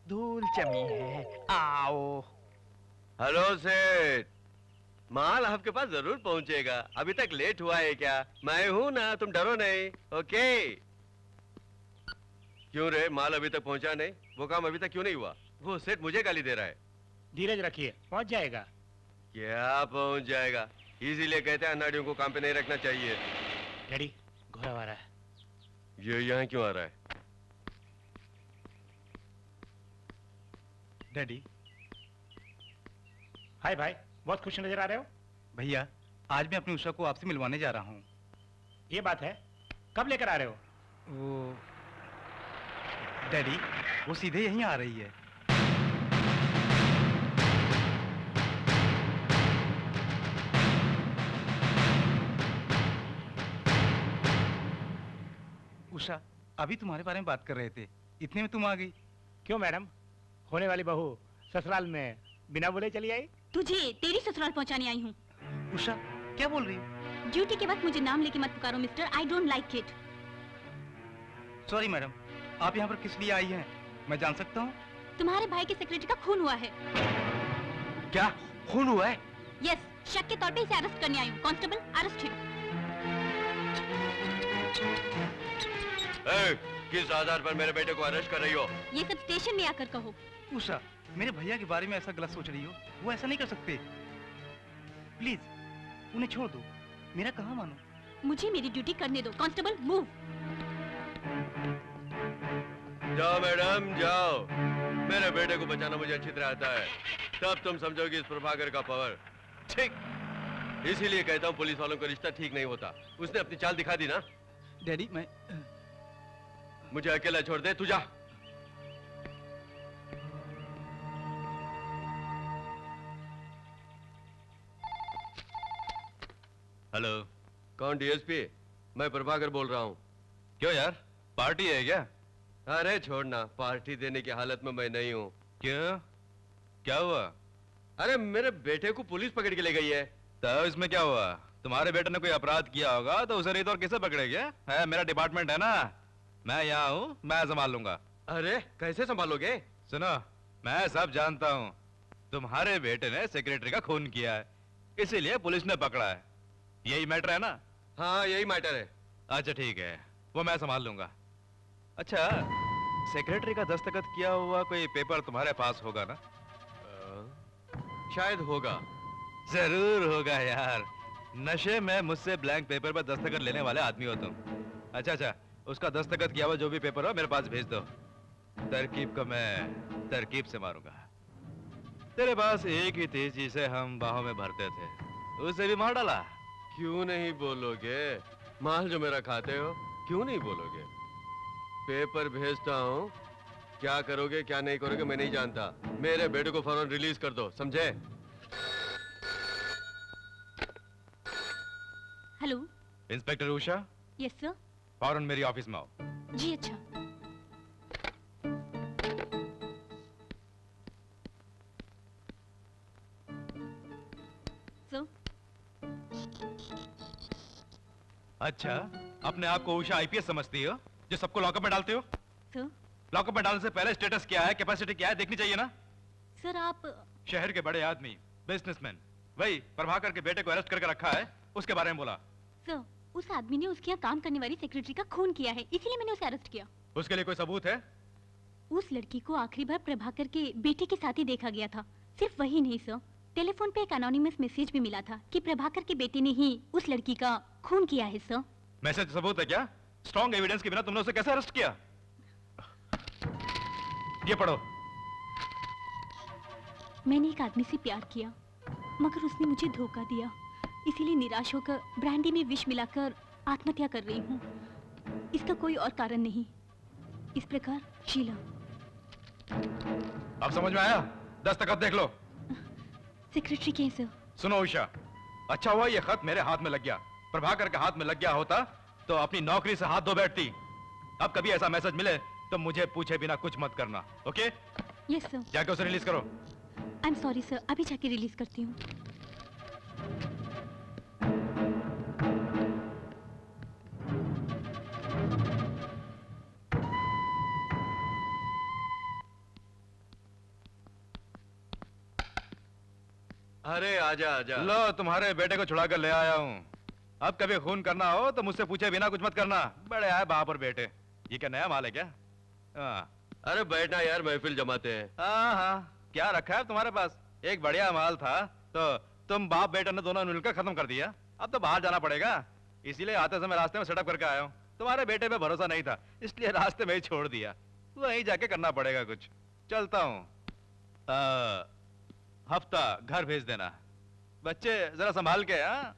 धूल जमी है, आओ। हेलो सेठ, माल आपके पास जरूर पहुंचेगा। अभी तक लेट हुआ है क्या? मैं हूं ना, तुम डरो नहीं। ओके। क्यों रे, माल अभी तक पहुंचा नहीं? वो काम अभी तक क्यों नहीं हुआ? वो सेठ मुझे गाली दे रहा है। धीरज रखिए, पहुंच जाएगा। क्या पहुंच जाएगा? इसीलिए कहते हैं अनाड़ियों को काम पे नहीं रखना चाहिए। डैडी, घोड़ा आ रहा है। ये यहाँ क्यों आ रहा है? डैडी। हाय भाई, बहुत खुश नजर आ रहे हो। भैया, आज मैं अपनी उषा को आपसे मिलवाने जा रहा हूँ। ये बात है, कब लेकर आ रहे हो? वो डैडी, वो सीधे यहीं आ रही है। उषा, अभी तुम्हारे बारे में बात कर रहे थे, इतने में तुम आ गई। क्यों मैडम, होने वाली बहू ससुराल में बिना बोले चली आई? तुझे तेरी ससुराल पहुंचाने आई हूँ। उषा, क्या बोल रही हो? ड्यूटी के वक्त मुझे नाम लेके मत पुकारो mister, I don't like it. Sorry madam, आप यहाँ पर किस लिए आई हैं? मैं जान सकता हूँ? तुम्हारे भाई के सेक्रेटरी का खून हुआ है। क्या खून हुआ है? यस, शक के तौर पे इसे अरेस्ट करने आई हूँ। Constable, arrest him. किस आधार पर मेरे बेटे को अरेस्ट कर रही हो? ये सब स्टेशन में आकर कहो। उषा, मेरे भैया के बारे में ऐसा गलत सोच रही हो, वो ऐसा नहीं कर सकते। प्लीज उन्हें छोड़ दो, मेरा कहाँ मानो। मुझे मेरी ड्यूटी करने दो। Constable, move. जाओ मैडम, जाओ। मेरे बेटे को बचाना मुझे अच्छी तरह आता है। तब तुम समझोगे इस प्रभाकर का पावर। ठीक, इसीलिए कहता हूँ पुलिस वालों का रिश्ता ठीक नहीं होता। उसने अपनी चाल दिखा दी ना। डैडी, मैं मुझे अकेला छोड़ दे, तू जा। हेलो, कौन? डीएसपी? मैं प्रभाकर बोल रहा हूँ। क्यों यार, पार्टी है क्या? अरे छोड़ना, पार्टी देने की हालत में मैं नहीं हूँ। क्यों, क्या हुआ? अरे मेरे बेटे को पुलिस पकड़ के ले गई है। तो इसमें क्या हुआ? तुम्हारे बेटे ने कोई अपराध किया होगा तो उसे नहीं तो और किसे पकड़ेगे? है, मेरा डिपार्टमेंट है ना, मैं यहाँ हूँ, मैं संभाल लूंगा। अरे कैसे संभालोगे? सुनो, मैं सब जानता हूँ। तुम्हारे बेटे ने सेक्रेटरी का खून किया है, इसीलिए पुलिस ने पकड़ा है। यही मैटर है ना? हाँ यही मैटर है। अच्छा ठीक है, वो मैं संभाल लूंगा। अच्छा, सेक्रेटरी का दस्तखत किया हुआ कोई पेपर तुम्हारे पास होगा ना? शायद होगा। जरूर होगा यार, नशे में मुझसे ब्लैंक पेपर पर दस्तखत लेने वाले आदमी हो तुम। अच्छा, उसका दस्तखत किया हुआ जो भी पेपर हो मेरे पास भेज दो। तरकीब को मैं तरकीब से मारूंगा। तेरे पास एक ही थी जिसे हम बाहों में भरते थे, उसे भी मार डाला। क्यों नहीं बोलोगे? माल जो मेरा खाते हो, क्यों नहीं बोलोगे? पेपर भेजता हूँ, क्या करोगे क्या नहीं करोगे मैं नहीं जानता। मेरे बेटे को फौरन रिलीज कर दो, समझे? Hello, inspector Usha, yes sir. फौरन मेरी ऑफिस में आओ। जी अच्छा। सर, अच्छा, अपने आप को उषा आईपीएस समझती हो जो सबको लॉकअप में डालते हो? सर। लॉकअप में डालने से पहले स्टेटस क्या है, कैपेसिटी क्या है देखनी चाहिए ना? सर आप शहर के बड़े आदमी, बिजनेसमैन, वही प्रभाकर के बेटे को अरेस्ट करके रखा है, उसके बारे में बोला। सर, उस आदमी ने उसके यहाँ काम करने वाली सेक्रेटरी का खून किया है, इसीलिए मैंने उसे अरेस्ट किया। उसके लिए कोई सबूत है? उस लड़की को आखिरी बार प्रभाकर के बेटे के साथ ही देखा गया था। सिर्फ वही नहीं सर, टेलीफोन पे एक एनोनिमस मैसेज भी मिला था कि प्रभाकर के बेटे ने ही उस लड़की का खून किया है सर। मैसेज सबूत है क्या? स्ट्रॉन्ग एविडेंस के बिना तुमने उसे कैसे अरेस्ट किया? ये पढ़ो। मैंने एक आदमी से प्यार किया, मगर उसने मुझे धोखा दिया, इसीलिए निराश होकर ब्रांडी में विष मिलाकर आत्महत्या कर रही हूँ। इसका कोई और कारण नहीं। इस प्रकार शीला। अब समझ में आया? दस्तखत देख लो। सेक्रेटरी कैसे हो? सुनो उषा, अच्छा हुआ ये खत मेरे हाथ में लग गया। प्रभाकर के हाथ में लग गया होता तो अपनी नौकरी से हाथ धो बैठती। अब कभी ऐसा मैसेज मिले तो मुझे पूछे बिना कुछ मत करना, ओके? Yes sir. जाके उसे रिलीज करो। आई एम सॉरी सर, अभी जाके रिलीज करती हूँ। अरे आजा आजा। लो, तुम्हारे बेटे को छुड़ा कर ले आया हूँ। अब कभी खून करना हो तो मुझसे पूछे बिना कुछ मत करना। बड़े आए बाप और बेटे। ये क्या नया माल है क्या? हाँ अरे बैठना यार, महफिल जमाते हैं। हाँ, क्या रखा है तुम्हारे पास? एक बढ़िया माल था तो तुम बाप बेटे ने दोनों मिलकर खत्म कर दिया। अब तो बाहर जाना पड़ेगा, इसीलिए आते समय रास्ते में सेटअप करके आया हूँ। तुम्हारे बेटे पे भरोसा नहीं था, इसलिए रास्ते में ही छोड़ दिया। वहीं जाके करना पड़ेगा कुछ। चलता हूँ। हफ्ता घर भेज देना। बच्चे जरा संभाल के। हाँ,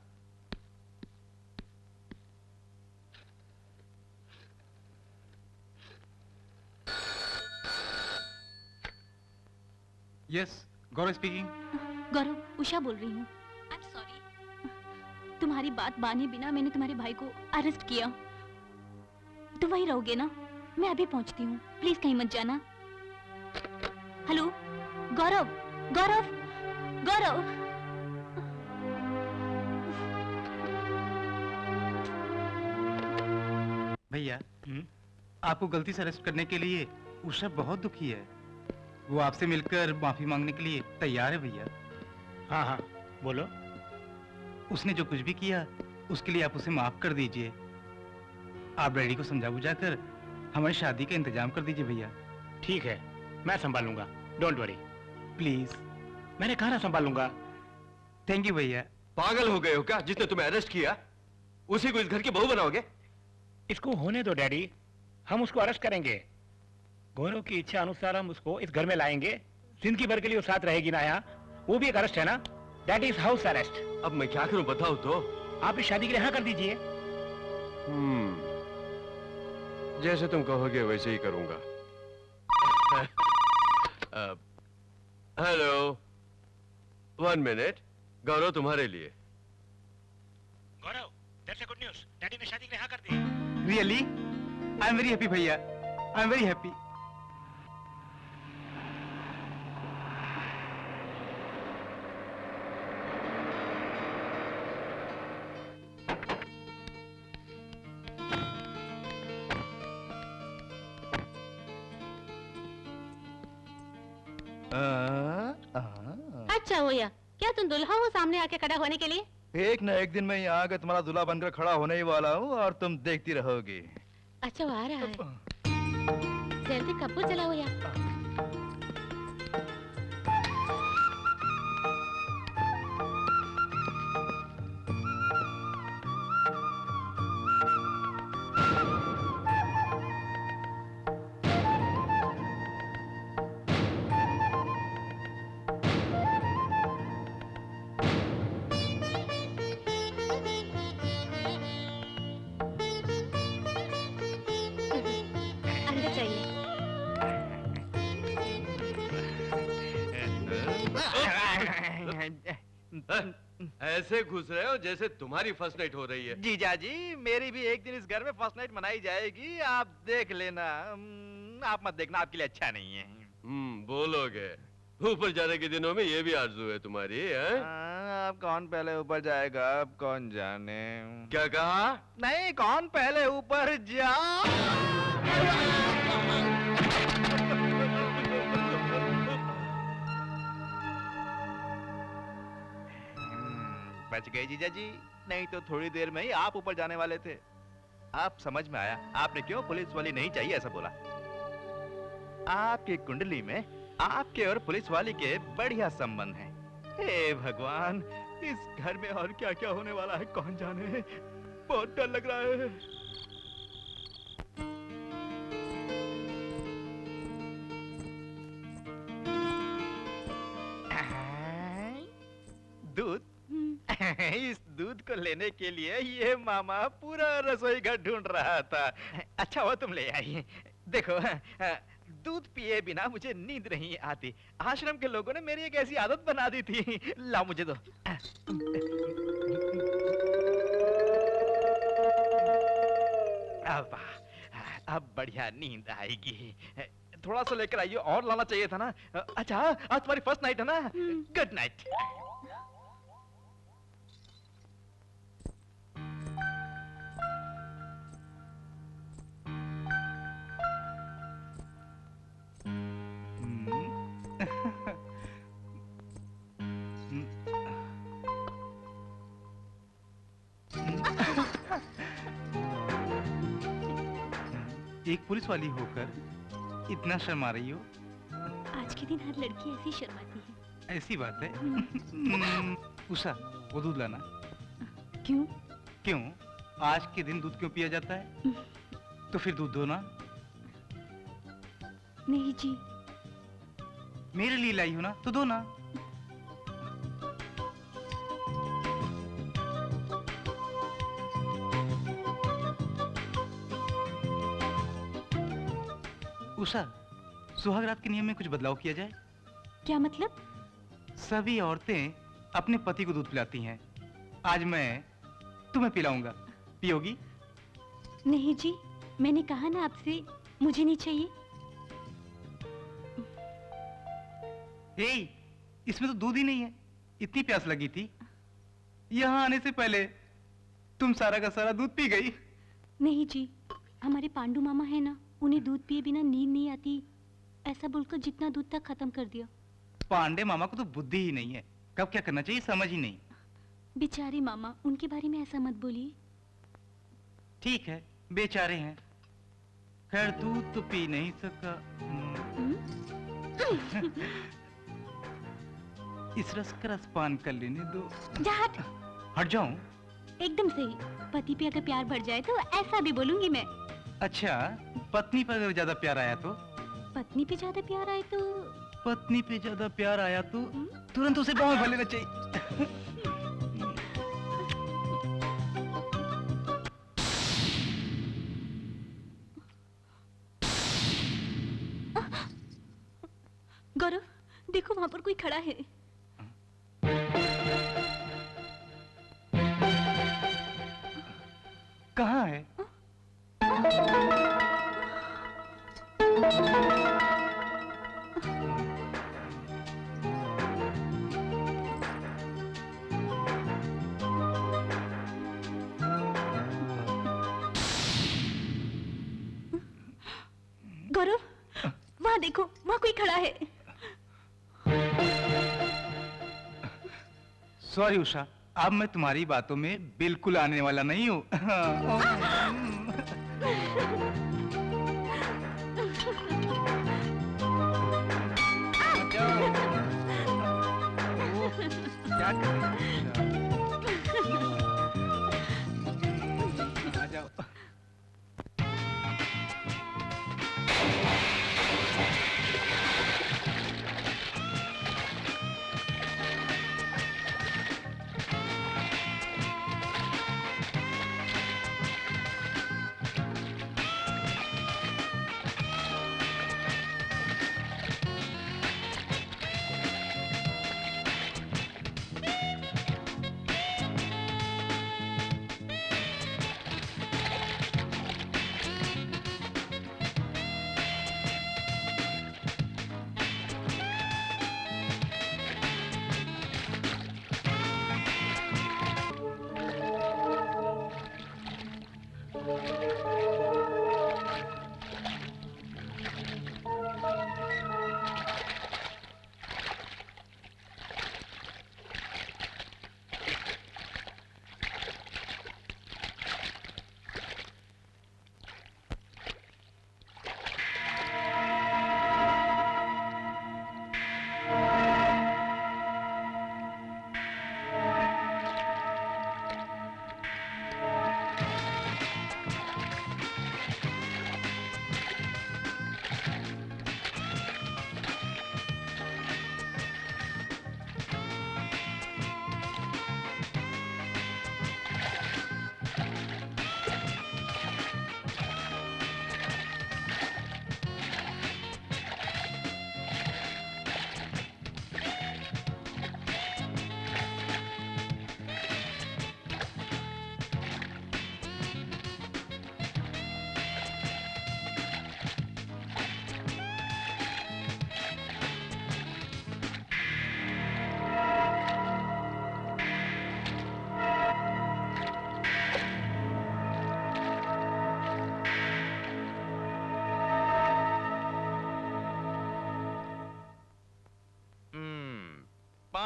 यस, गौरव स्पीकिंग। गौरव, उषा बोल रही हूँ। आई एम सॉरी, तुम्हारी बात माने बिना मैंने तुम्हारे भाई को अरेस्ट किया। तुम वहीं रहोगे ना? मैं अभी पहुंचती हूँ, प्लीज कहीं मत जाना। हेलो गौरव, गौरव, गौरव। भैया, आपको गलती से अरेस्ट करने के लिए उषा बहुत दुखी है। वो आपसे मिलकर माफी मांगने के लिए तैयार है भैया। हाँ हाँ, बोलो। उसने जो कुछ भी किया उसके लिए आप उसे माफ कर दीजिए। आप डैडी को समझा बुझा कर हमारी शादी का इंतजाम कर दीजिए भैया। ठीक है, मैं संभालूंगा, डोंट वरी। प्लीज। मैंने कहा ना संभालूंगा। थैंक यू भैया। पागल हो गए हो क्या? जिसने तुम्हें अरेस्ट किया उसी को इस घर की बहू बनाओगे? इसको होने दो डैडी, हम उसको अरेस्ट करेंगे। गौरव की इच्छा अनुसार हम उसको इस घर में लाएंगे। जिंदगी भर के लिए वो साथ रहेगी ना यहाँ। वो भी एक अरेस्ट है ना, दैट इज हाउस अरेस्ट। अब मैं क्या करूं बताओ तो? आप इस शादी के लिए हाँ कर दीजिए। जैसे तुम कहोगे वैसे ही करूंगा। Hello, 1 minute. गौरव तुम्हारे लिए। Gaurav, that's a good news. Daddy ने शादी के लिए हाँ कर दी। Really? I am very happy भैया, आई एम वेरी हैप्पी। अच्छा होया, क्या तुम दुल्हा हो सामने आके खड़ा होने के लिए? एक न एक दिन मैं यहाँ आकर तुम्हारा दूल्हा बनकर खड़ा होने ही वाला हूँ और तुम देखती रहोगी। अच्छा, वो आ रहा है। जल्दी कपूर जलाओ या। अंदर चाहिए। ऐसे घुस रहे हो जैसे तुम्हारी फर्स्ट नाइट हो रही है। जीजा जी, मेरी भी एक दिन इस घर में फर्स्ट नाइट मनाई जाएगी, आप देख लेना। आप मत देखना, आपके लिए अच्छा नहीं है। बोलोगे। ऊपर जाने के दिनों में ये भी आरज़ू है तुम्हारी, है? अब कौन पहले ऊपर जाएगा, अब कौन जाने। क्या कहा? नहीं, कौन पहले ऊपर जा। बच गए जीजा जी, नहीं तो थोड़ी देर में ही आप ऊपर जाने वाले थे। आप समझ में आया आपने क्यों पुलिस वाली नहीं चाहिए ऐसा बोला। आपकी कुंडली में आपके और पुलिस वाली के बढ़िया संबंध हैं। हे भगवान, इस घर में और क्या क्या होने वाला है कौन जाने। बहुत डर लग रहा है। दूध? इस दूध को लेने के लिए ये मामा पूरा रसोई घर ढूंढ रहा था। अच्छा हुआ तुम ले आई। देखो, दूध पिए बिना मुझे नींद नहीं आती। आश्रम के लोगों ने मेरी एक ऐसी आदत बना दी थी। लाओ मुझे दो। अब बढ़िया नींद आएगी। थोड़ा सा लेकर आइए, और लाना चाहिए था ना। अच्छा, आज तुम्हारी फर्स्ट नाइट है ना? Good night. एक पुलिस वाली होकर इतना शर्मा रही हो? आज के दिन हर लड़की ऐसी शर्माती है। ऐसी बात है। उषा, वो दूध लाना। क्यों? क्यों? आज के दिन दूध क्यों पिया जाता है? तो फिर दूध दो ना। नहीं जी। मेरे लिए लाई हो ना, तो दो ना। उषा, सुहाग रात के नियम में कुछ बदलाव किया जाए। क्या मतलब? सभी औरतें अपने पति को दूध पिलाती हैं। आज मैं तुम्हें पिलाऊंगा, पियोगी? नहीं जी, मैंने कहा ना आपसे, मुझे नहीं चाहिए। इसमें तो दूध ही नहीं है। इतनी प्यास लगी थी, यहाँ आने से पहले तुम सारा का सारा दूध पी गई। नहीं जी, हमारे पांडू मामा है ना, उन्हें दूध पिए बिना नींद नहीं आती, ऐसा बोलकर जितना दूध तक खत्म कर दिया। पांडे मामा को तो बुद्धि ही नहीं है, कब क्या करना चाहिए समझ ही नहीं। बेचारे मामा, उनके बारे में ऐसा मत बोलिए। ठीक है, बेचारे हैं। खैर दूध तो पी नहीं सका। इस रस का रस पान कर लेने दो। जा हट। हट जाऊं? एकदम सही। पति पे अगर प्यार बढ़ जाए तो ऐसा भी बोलूंगी मैं। अच्छा, पत्नी पर अगर ज्यादा प्यार आया तो? पत्नी पे ज्यादा प्यार आए तो? पत्नी पे ज्यादा प्यार आया तो तुरंत उसे पाँव में भर लेना चाहिए। गौरव, देखो वहां पर कोई खड़ा है। कहाँ है? गौरव, वहां देखो, वहां कोई खड़ा है। सॉरी उषा, अब मैं तुम्हारी बातों में बिल्कुल आने वाला नहीं हूँ। क्या कर रही हो? आ जाओ।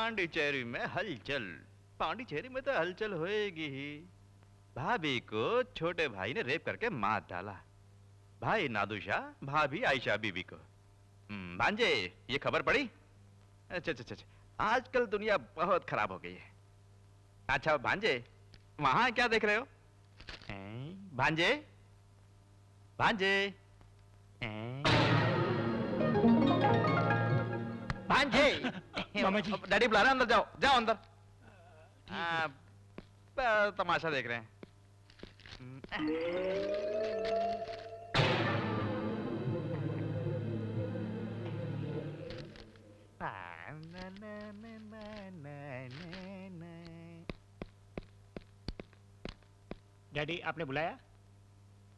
पांडिचेरी में हलचल। पांडिचेरी में तो हलचल होएगी ही। भाभी को छोटे भाई ने रेप करके मार डाला। भाई नादुशा, भाभी आयशा बीबी को। भांजे, ये खबर पड़ी? अच्छा अच्छा अच्छा, आजकल दुनिया बहुत खराब हो गई है। अच्छा भांजे, वहां क्या देख रहे हो? भांजे, भांजे, भांजे। मामा जी। डैडी बुला रहे हैं, अंदर जाओ, जाओ अंदर। तमाशा देख रहे हैं। डैडी आपने बुलाया?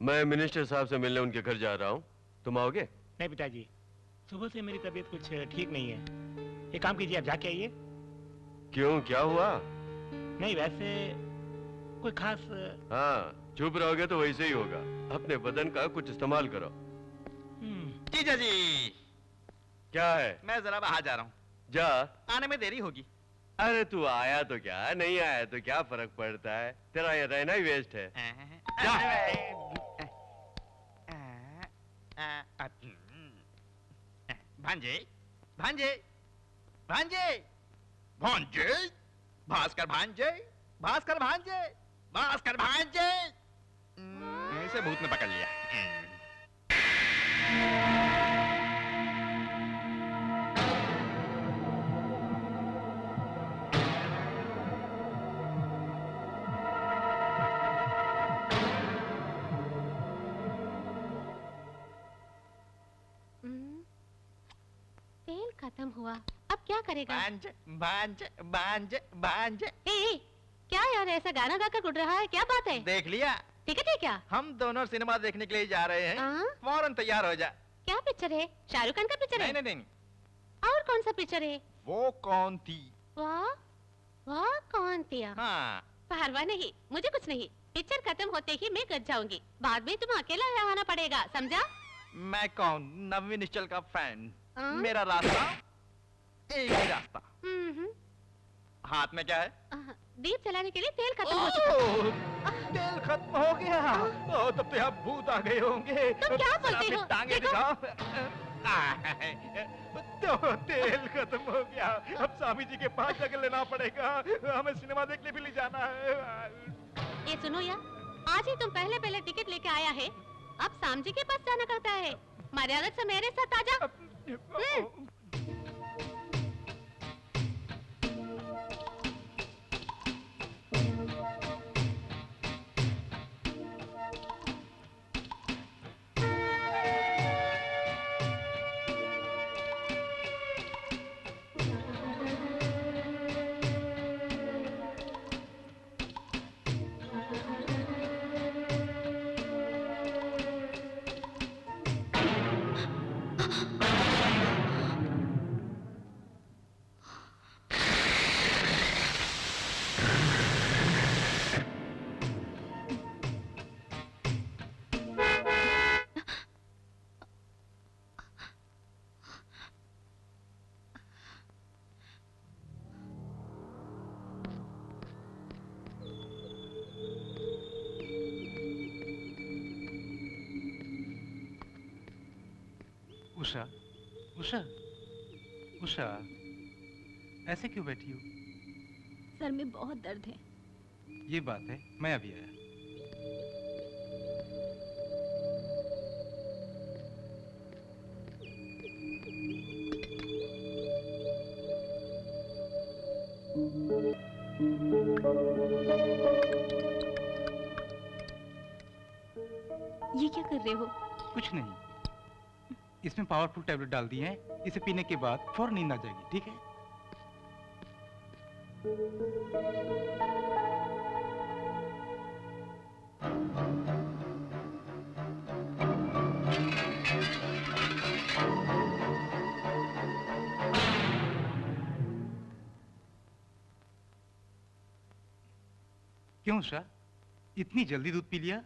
मैं मिनिस्टर साहब से मिलने उनके घर जा रहा हूँ, तुम आओगे? नहीं पिताजी, सुबह से मेरी तबीयत कुछ ठीक नहीं है। एक काम कीजिए, आप जाके आइए। क्यों, क्या हुआ? नहीं वैसे कोई खास। हाँ, चुप रहोगे तो वैसे ही होगा। अपने बदन का कुछ इस्तेमाल करो। जीजा जी, क्या है? मैं जरा बाहर जा रहा हूँ, जा। आने में देरी होगी। अरे तू आया तो क्या, नहीं आया तो क्या फर्क पड़ता है? तेरा ये रहना ही वेस्ट है। जा। भांजे, भांजे, भांजे, भांजे, भास्कर भांजे, भास्कर भांजे, भास्कर भांजे। इसे भूत ने पकड़ लिया। तेल खत्म हुआ, अब क्या करेगा? भांजे, भांजे, भांजे, भांजे। ए, क्या यार ऐसा गाना गाकर उड़ रहा है, क्या बात है? देख लिया? टिकट है क्या? हम दोनों सिनेमा देखने के लिए जा रहे हैं। हाँ? फौरन तैयार हो जा। क्या पिक्चर है? शाहरुख खान का पिक्चर है? नहीं नहीं नहीं, और कौन सा पिक्चर है? वो कौन थी? वाह वाह, कौन थी? हाँ, परवाह नहीं, मुझे कुछ नहीं। पिक्चर खत्म होते ही मैं घर जाऊंगी, बाद में तुम अकेला रहना पड़ेगा, समझा? मैं कौन? नवीन निश्चल का फैन। हाँ? मेरा रास्ता एक ही रास्ता। हम्म, हाथ में क्या है? दीप जलाने के लिए तेल खत्म हो चुका। ओह, तेल खत्म हो गया। ओह, तब तो यहाँ भूत आ गए होंगे। तुम क्या बोलते अपनी हो? टांगे देखो। दिखाओ। तो तेल खत्म हो गया, अब स्वामी जी के पास जाकर लेना पड़ेगा। हमें सिनेमा देखने भी ले जाना है। ये सुनो यार, आज ही तुम पहले पहले टिकट लेके आया है, अब साम जी के पास जाना करता है। मर्यादा से मेरे साथ आ जा। उषा, उषा, उषा, ऐसे क्यों बैठी हो? सर में बहुत दर्द है। ये बात है, मैं अभी आया। ये क्या कर रहे हो? कुछ नहीं, इसमें पावरफुल टैबलेट डाल दिए हैं, इसे पीने के बाद फौरन नींद आ जाएगी, ठीक है? क्यों उषा, इतनी जल्दी दूध पी लिया?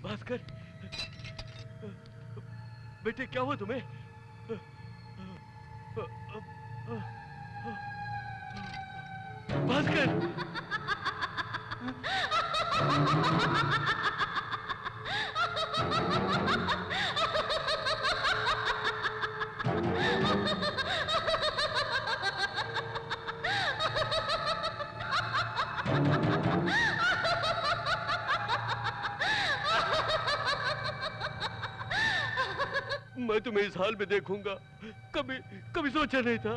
भास्कर, बेटे क्या हुआ तुम्हें? भास्कर, मैं तुम्हें इस हाल में देखूंगा, कभी कभी सोचा नहीं था।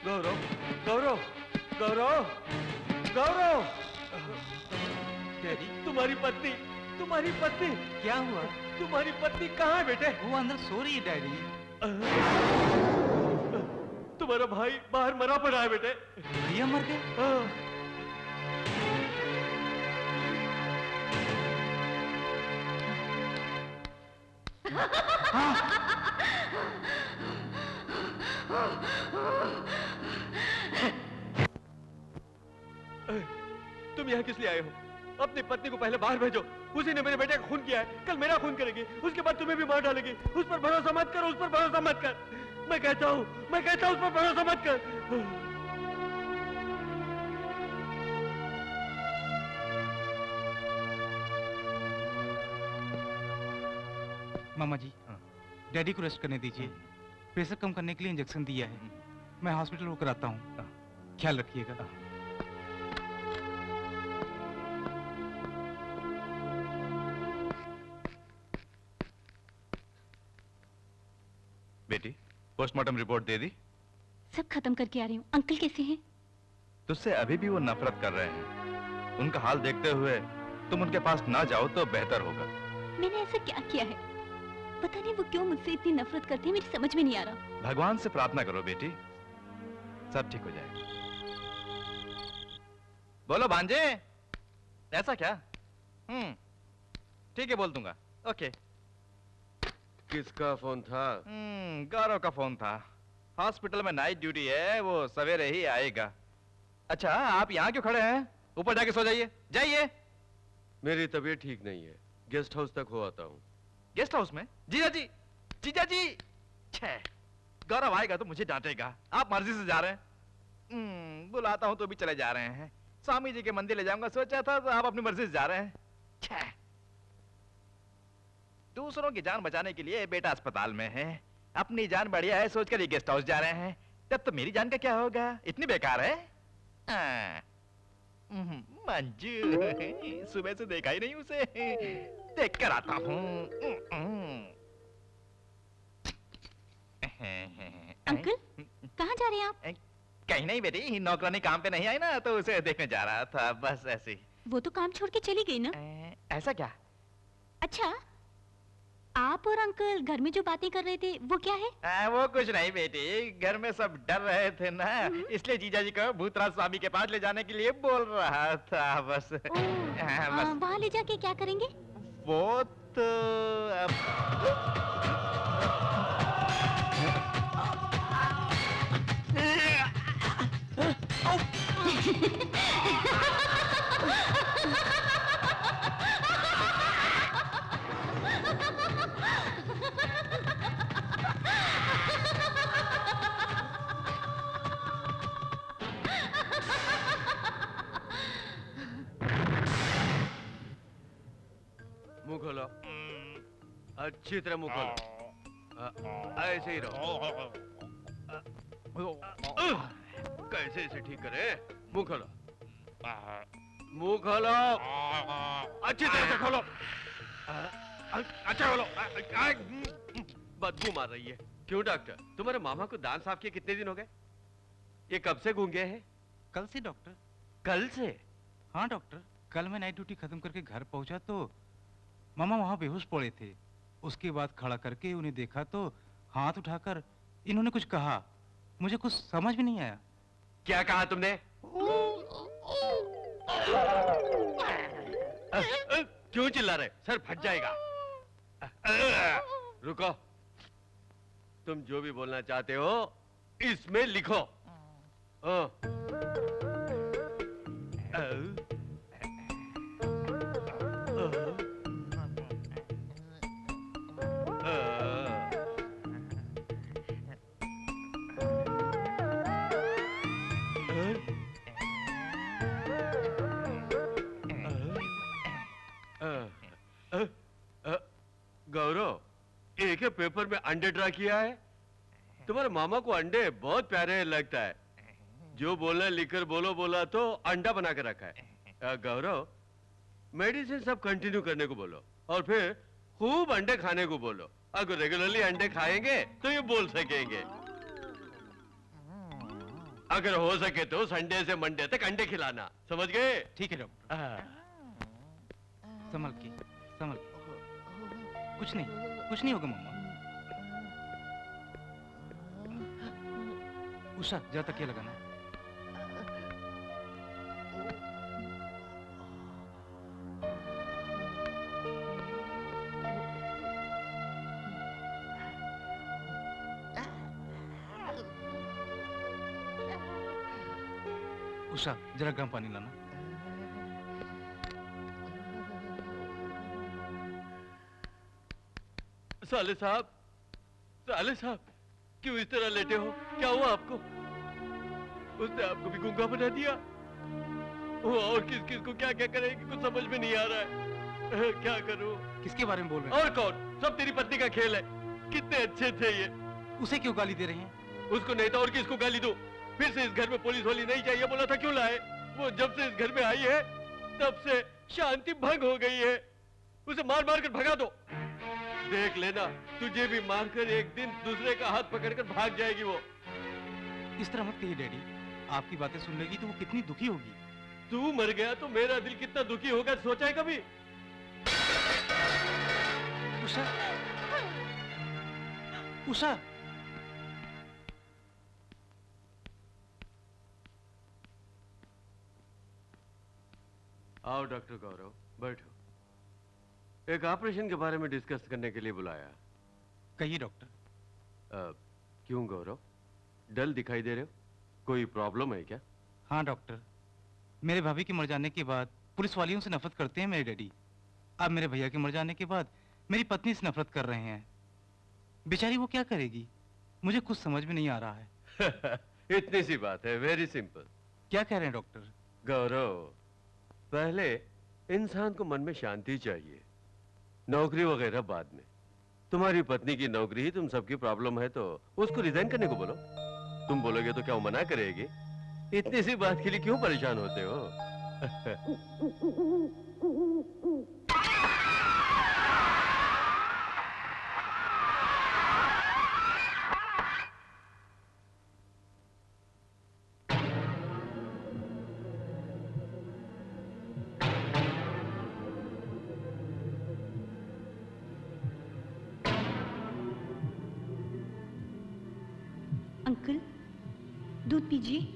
गौरव, गौरव, गौरव, गौरव, तुम्हारी पत्नी, तुम्हारी पत्नी, क्या हुआ? तुम्हारी पत्नी कहाँ है बेटे? वो अंदर सो रही है डैडी। तुम्हारा भाई बाहर मरा पड़ा है बेटे। भैया मर गए? हाँ। तुम यहाँ किस लिए आए हो? अपनी पत्नी को पहले बाहर भेजो। उसी ने मेरे बेटे का खून किया है, कल मेरा खून करेगी, उसके बाद तुम्हें भी मार डालेगी। उस पर भरोसा मत कर, उस पर भरोसा मत कर। मैं कहता हूँ उस पर भरोसा मत कर। मामा जी, डैडी को रेस्ट करने दीजिए। प्रेशर कम करने के लिए इंजेक्शन दिया है। मैं हॉस्पिटल होकर आता हूँ। ख्याल रखिएगा। बेटी, पोस्टमार्टम रिपोर्ट दे दी? सब खत्म करके आ रही हूँ। अंकल कैसे हैं? तुझसे अभी भी वो नफरत कर रहे हैं। उनका हाल देखते हुए तुम उनके पास ना जाओ तो बेहतर होगा। मैंने ऐसा क्या किया है? पता नहीं वो क्यों मुझसे इतनी नफरत करते हैं, मेरी समझ में नहीं आ रहा। भगवान से प्रार्थना करो बेटी, सब ठीक हो जाएगा। बोलो भांजे, ऐसा क्या? ठीक है, बोल दूंगा। ओके। किसका फोन था? गौरव का फोन था। हॉस्पिटल में नाइट ड्यूटी है, वो सवेरे ही आएगा। अच्छा, आप यहाँ क्यों खड़े हैं? ऊपर जाके सो जाइए। जाइए। मेरी तबीयत ठीक नहीं है, गेस्ट हाउस तक हो आता हूँ। गेस्ट हाउस में? जीजा जी, जीजा जी। छे, गौरव आएगा तो मुझे डांटेगा। आप मर्जी से जा रहे हैं? बुलाता हूँ तो भी चले जा रहे हैं। स्वामी जी के मंदिर ले जाऊंगा सोचा था, तो आप अपनी मर्जी से जा रहे हैं। छे, दूसरों की जान बचाने के लिए बेटा अस्पताल में है, अपनी जान बढ़िया है सोचकर ये गेस्ट हाउस जा रहे हैं। तब तो मेरी जान का क्या होगा? इतनी बेकार है। मंजू, सुबह से देखा ही नहीं उसे, देख कर आता हूँ। अंकल, कहाँ जा रहे हैं आप? कहीं नहीं बेटी, नौकरानी काम पे नहीं आई ना, तो उसे देखने जा रहा था, बस ऐसे ही। वो तो काम छोड़ के चली गई ना। ऐसा क्या? अच्छा, आप और अंकल घर में जो बातें कर रहे थे वो क्या है? वो कुछ नहीं बेटी, घर में सब डर रहे थे ना, इसलिए जीजा जी को भूतराज स्वामी के पास ले जाने के लिए बोल रहा था, बस। बस। वहाँ ले जाके क्या करेंगे? वो तो मुंह खोलो, अच्छी तरह मुंह खोलो। ऐसे ही रहो। कैसे इसे ठीक करे? मुंह खोलो, मुंह खोलो, अच्छी तरह से खोलो। अच्छा खोलो। बदबू मार रही है। क्यों डॉक्टर, तुम्हारे मामा को दांत साफ किए कितने दिन हो गए? ये कब से गूंगे हैं? कल से डॉक्टर। कल से? हाँ डॉक्टर, कल मैं नाइट ड्यूटी खत्म करके घर पहुंचा तो मामा वहां बेहोश पड़े थे। उसके बाद खड़ा करके उन्हें देखा तो हाथ उठाकर इन्होंने कुछ कहा, मुझे कुछ समझ में नहीं आया। क्या कहा तुमने? क्यों चिल्ला रहे? सर फट जाएगा। रुको, तुम जो भी बोलना चाहते हो इसमें लिखो। गौरव, एक ही पेपर में अंडे ड्रा किया है। तुम्हारे मामा को अंडे बहुत प्यारे लगता है। जो बोलना लिखकर बोलो बोला तो अंडा बना कर रखा है। गौरव, मेडिसिन सब कंटिन्यू करने को बोलो और फिर खूब अंडे खाने को बोलो। अगर रेगुलरली अंडे खाएंगे तो ये बोल सकेंगे। अगर हो सके तो संडे से मंडे तक अंडे खिलाना, समझ गए? ठीक है डॉक्टर। संभल के, संभल के। कुछ नहीं होगा मम्मा। उषा, जरा तकिया लगाना। उषा, जरा गर्म पानी लाना। साले साहब, क्यों इस तरह लेटे हो? क्या हुआ आपको? उसने आपको भी गूंगा बना दिया। वो और किस किस को क्या क्या करेगी कुछ समझ में नहीं आ रहा है। क्या करूं? किसके बारे में बोल रहे हैं? और कौन? सब तेरी पत्नी का खेल है। कितने अच्छे थे ये। उसे क्यों गाली दे रहे हैं? उसको नहीं तो और किसको गाली दूं? फिर से इस घर में पुलिस वाली नहीं चाहिए बोला था, क्यों लाए? वो जब से इस घर में आई है तब से शांति भंग हो गई है। उसे मार मार कर भगा दो। देख लेना, तुझे भी मारकर एक दिन दूसरे का हाथ पकड़कर भाग जाएगी वो। इस तरह मत कहिए डैडी, आपकी बातें सुन लेगी तो वो कितनी दुखी होगी। तू मर गया तो मेरा दिल कितना दुखी होगा, सोचा है कभी? उषा, उषा, आओ डॉक्टर गौरव, बैठो। एक ऑपरेशन के बारे में डिस्कस करने के लिए बुलाया। कहिए डॉक्टर। क्यों गौरव, डल दिखाई दे रहे हो? कोई प्रॉब्लम है क्या? हाँ डॉक्टर, मेरे भाभी के मर जाने के बाद पुलिस वालियों से नफरत करते हैं मेरे डैडी। अब मेरे भैया के मर जाने के बाद मेरी पत्नी से नफरत कर रहे हैं। बेचारी वो क्या करेगी, मुझे कुछ समझ में नहीं आ रहा है। इतनी सी बात है, वेरी सिंपल। क्या कह रहे हैं डॉक्टर? गौरव, पहले इंसान को मन में शांति चाहिए, नौकरी वगैरह बाद में। तुम्हारी पत्नी की नौकरी ही तुम सबकी प्रॉब्लम है तो उसको रिजाइन करने को बोलो। तुम बोलोगे तो क्या वो मना करेगी? इतनी सी बात के लिए क्यों परेशान होते हो? अंकल, दूध पीजिए।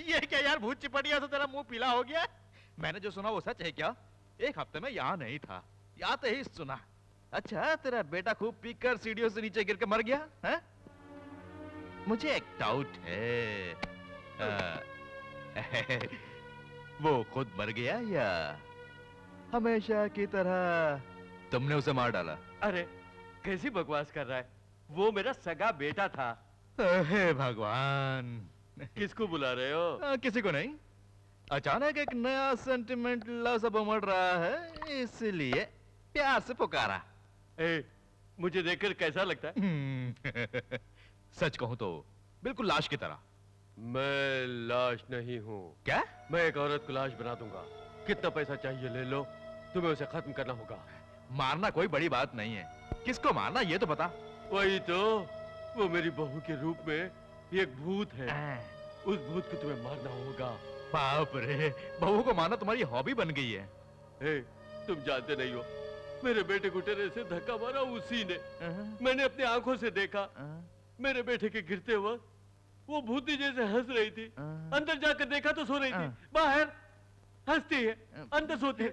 ये क्या यार, भूत चिपटिया तो तेरा मुंह पीला हो गया। मैंने जो सुना वो सच है क्या? एक हफ्ते में यहाँ नहीं था, आते ही सुना। अच्छा, तेरा बेटा खूब पीकर सीढ़ियों से नीचे गिर के मर गया है? मुझे एक डाउट है, वो खुद मर गया या हमेशा की तरह तुमने उसे मार डाला? अरे कैसी बकवास कर रहा है, वो मेरा सगा बेटा था। हे भगवान, किसको बुला रहे हो? किसी को नहीं, अचानक एक नया सेंटिमेंट लव सब उमड़ रहा है, इसलिए प्यार से पुकारा। ए, मुझे देखकर कैसा लगता है? सच कहूं तो बिल्कुल लाश की तरह। मैं लाश नहीं हूँ। क्या? मैं एक औरत को लाश बना दूंगा। कितना पैसा चाहिए ले लो, तुम्हें उसे खत्म करना होगा। मारना कोई बड़ी बात नहीं है, किसको मारना ये तो बता। वही तो, वो मेरी बहू के रूप में एक भूत है, उस भूत को तुम्हें मारना होगा। बाप रे, बहू को मारना तुम्हारी हॉबी बन गई है। ए, तुम जानते नहीं हो, मेरे बेटे को टेरे से धक्का मारा उसी ने। मैंने अपनी आंखों से देखा, मेरे बेटे के गिरते वक्त वो भूती जैसे हंस रही थी। अंदर जाकर देखा तो सो रही थी, बाहर हंसती है, अंदर सोती है,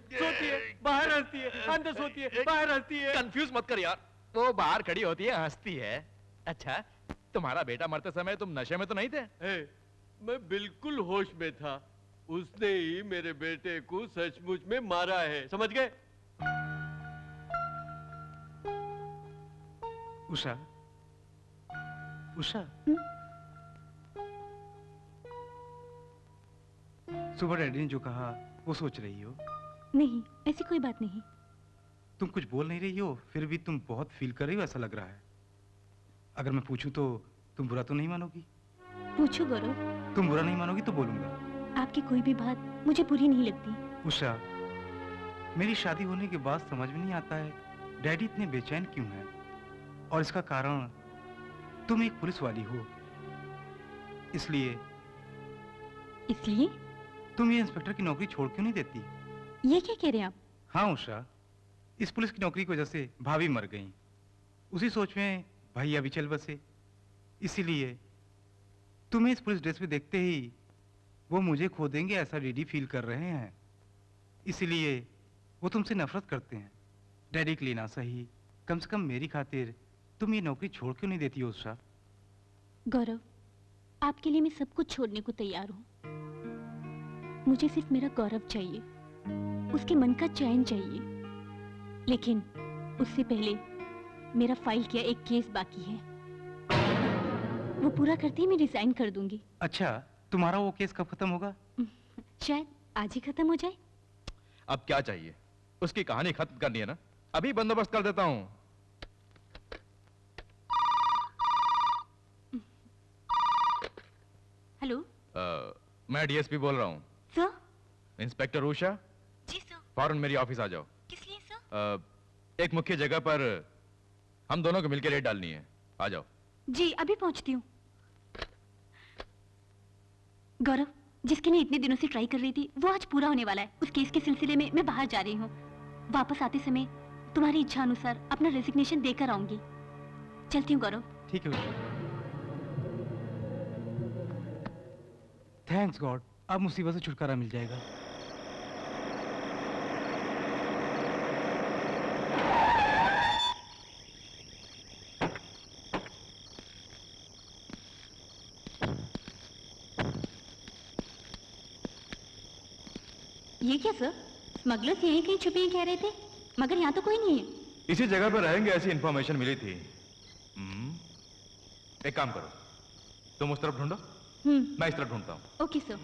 बाहर हंसती है, अंदर सोती है, बाहर हंसती है। कंफ्यूज मत कर यार, वो बाहर खड़ी होती है, हंसती है। अच्छा, तुम्हारा बेटा मरते समय तुम नशे में तो नहीं थे? मैं बिल्कुल होश में था। उसने ही मेरे बेटे को सचमुच में मारा है, समझ गए? उषा, उषा, सुबह डैडी ने जो कहा वो सोच रही हो? नहीं, ऐसी कोई बात नहीं। तुम कुछ बोल नहीं रही हो, फिर भी तुम बहुत फील कर रही हो ऐसा लग रहा है। अगर मैं पूछूं तो तुम बुरा तो नहीं मानोगी? पूछो गौरव। तुम बुरा नहीं मानोगी तो बोलूंगा। आपकी कोई भी बात मुझे बुरी नहीं लगती। उषा, मेरी शादी होने के बाद समझ में नहीं आता है डैडी इतने बेचैन क्यों हैं, और इसका कारण तुम एक पुलिस वाली हो, इसलिए इसलिए? तुम ये इंस्पेक्टर की नौकरी छोड़ क्यों नहीं देती? ये क्या कह रहे हैं आप? हाँ उषा, इस पुलिस की नौकरी की वजह से भाभी मर गई, उसी सोच में भैया भी चल बसे, इसीलिए तुम्हें इस पुलिस ड्रेस में देखते ही वो मुझे खो देंगे ऐसा डैडी फील कर रहे हैं, इसीलिए वो तुमसे नफरत करते हैं। डैडी के लिए ना सही, कम से कम मेरी खातिर तुम ये नौकरी छोड़ क्यों नहीं देती हो उषा? गौरव, आपके लिए मैं सब कुछ छोड़ने को तैयार हूँ। मुझे सिर्फ मेरा गौरव चाहिए, उसके मन का चैन चाहिए, लेकिन उससे पहले मेरा फाइल किया एक केस बाकी है, वो पूरा करते ही मैं रिजाइन कर दूंगी। अच्छा, तुम्हारा वो केस कब खत्म होगा? शायद आज ही खत्म हो जाए। अब क्या चाहिए? उसकी कहानी खत्म करनी है ना, अभी बंदोबस्त कर देता हूँ। हेलो मैं डीएसपी बोल रहा हूँ। सर? इंस्पेक्टर उषा, जी सर। फौरन मेरी ऑफिस आ जाओ। किस लिए सर? एक मुख्य जगह पर हम दोनों को मिलकर रेड डालनी है, आ जाओ। जी अभी पहुंचती हूँ। गौरव, जिसके लिए इतने दिनों से ट्राई कर रही थी वो आज पूरा होने वाला है। उस केस के सिलसिले में मैं बाहर जा रही हूँ। वापस आते समय तुम्हारी इच्छा अनुसार अपना रेजिग्नेशन देकर आऊंगी। चलती हूँ गौरव। ठीक है उषा। थैंक्स गॉड, अब मुसीबत से छुटकारा मिल जाएगा। ये क्या सर? स्मगलर्स यहीं कहीं छुपे हैं कह रहे थे, मगर यहाँ तो कोई नहीं है। इसी जगह पर रहेंगे ऐसी इंफॉर्मेशन मिली थी। एक काम करो, तुम उस तरफ ढूंढो, मैं इस तरफ ढूंढता हूँ। Okay sir.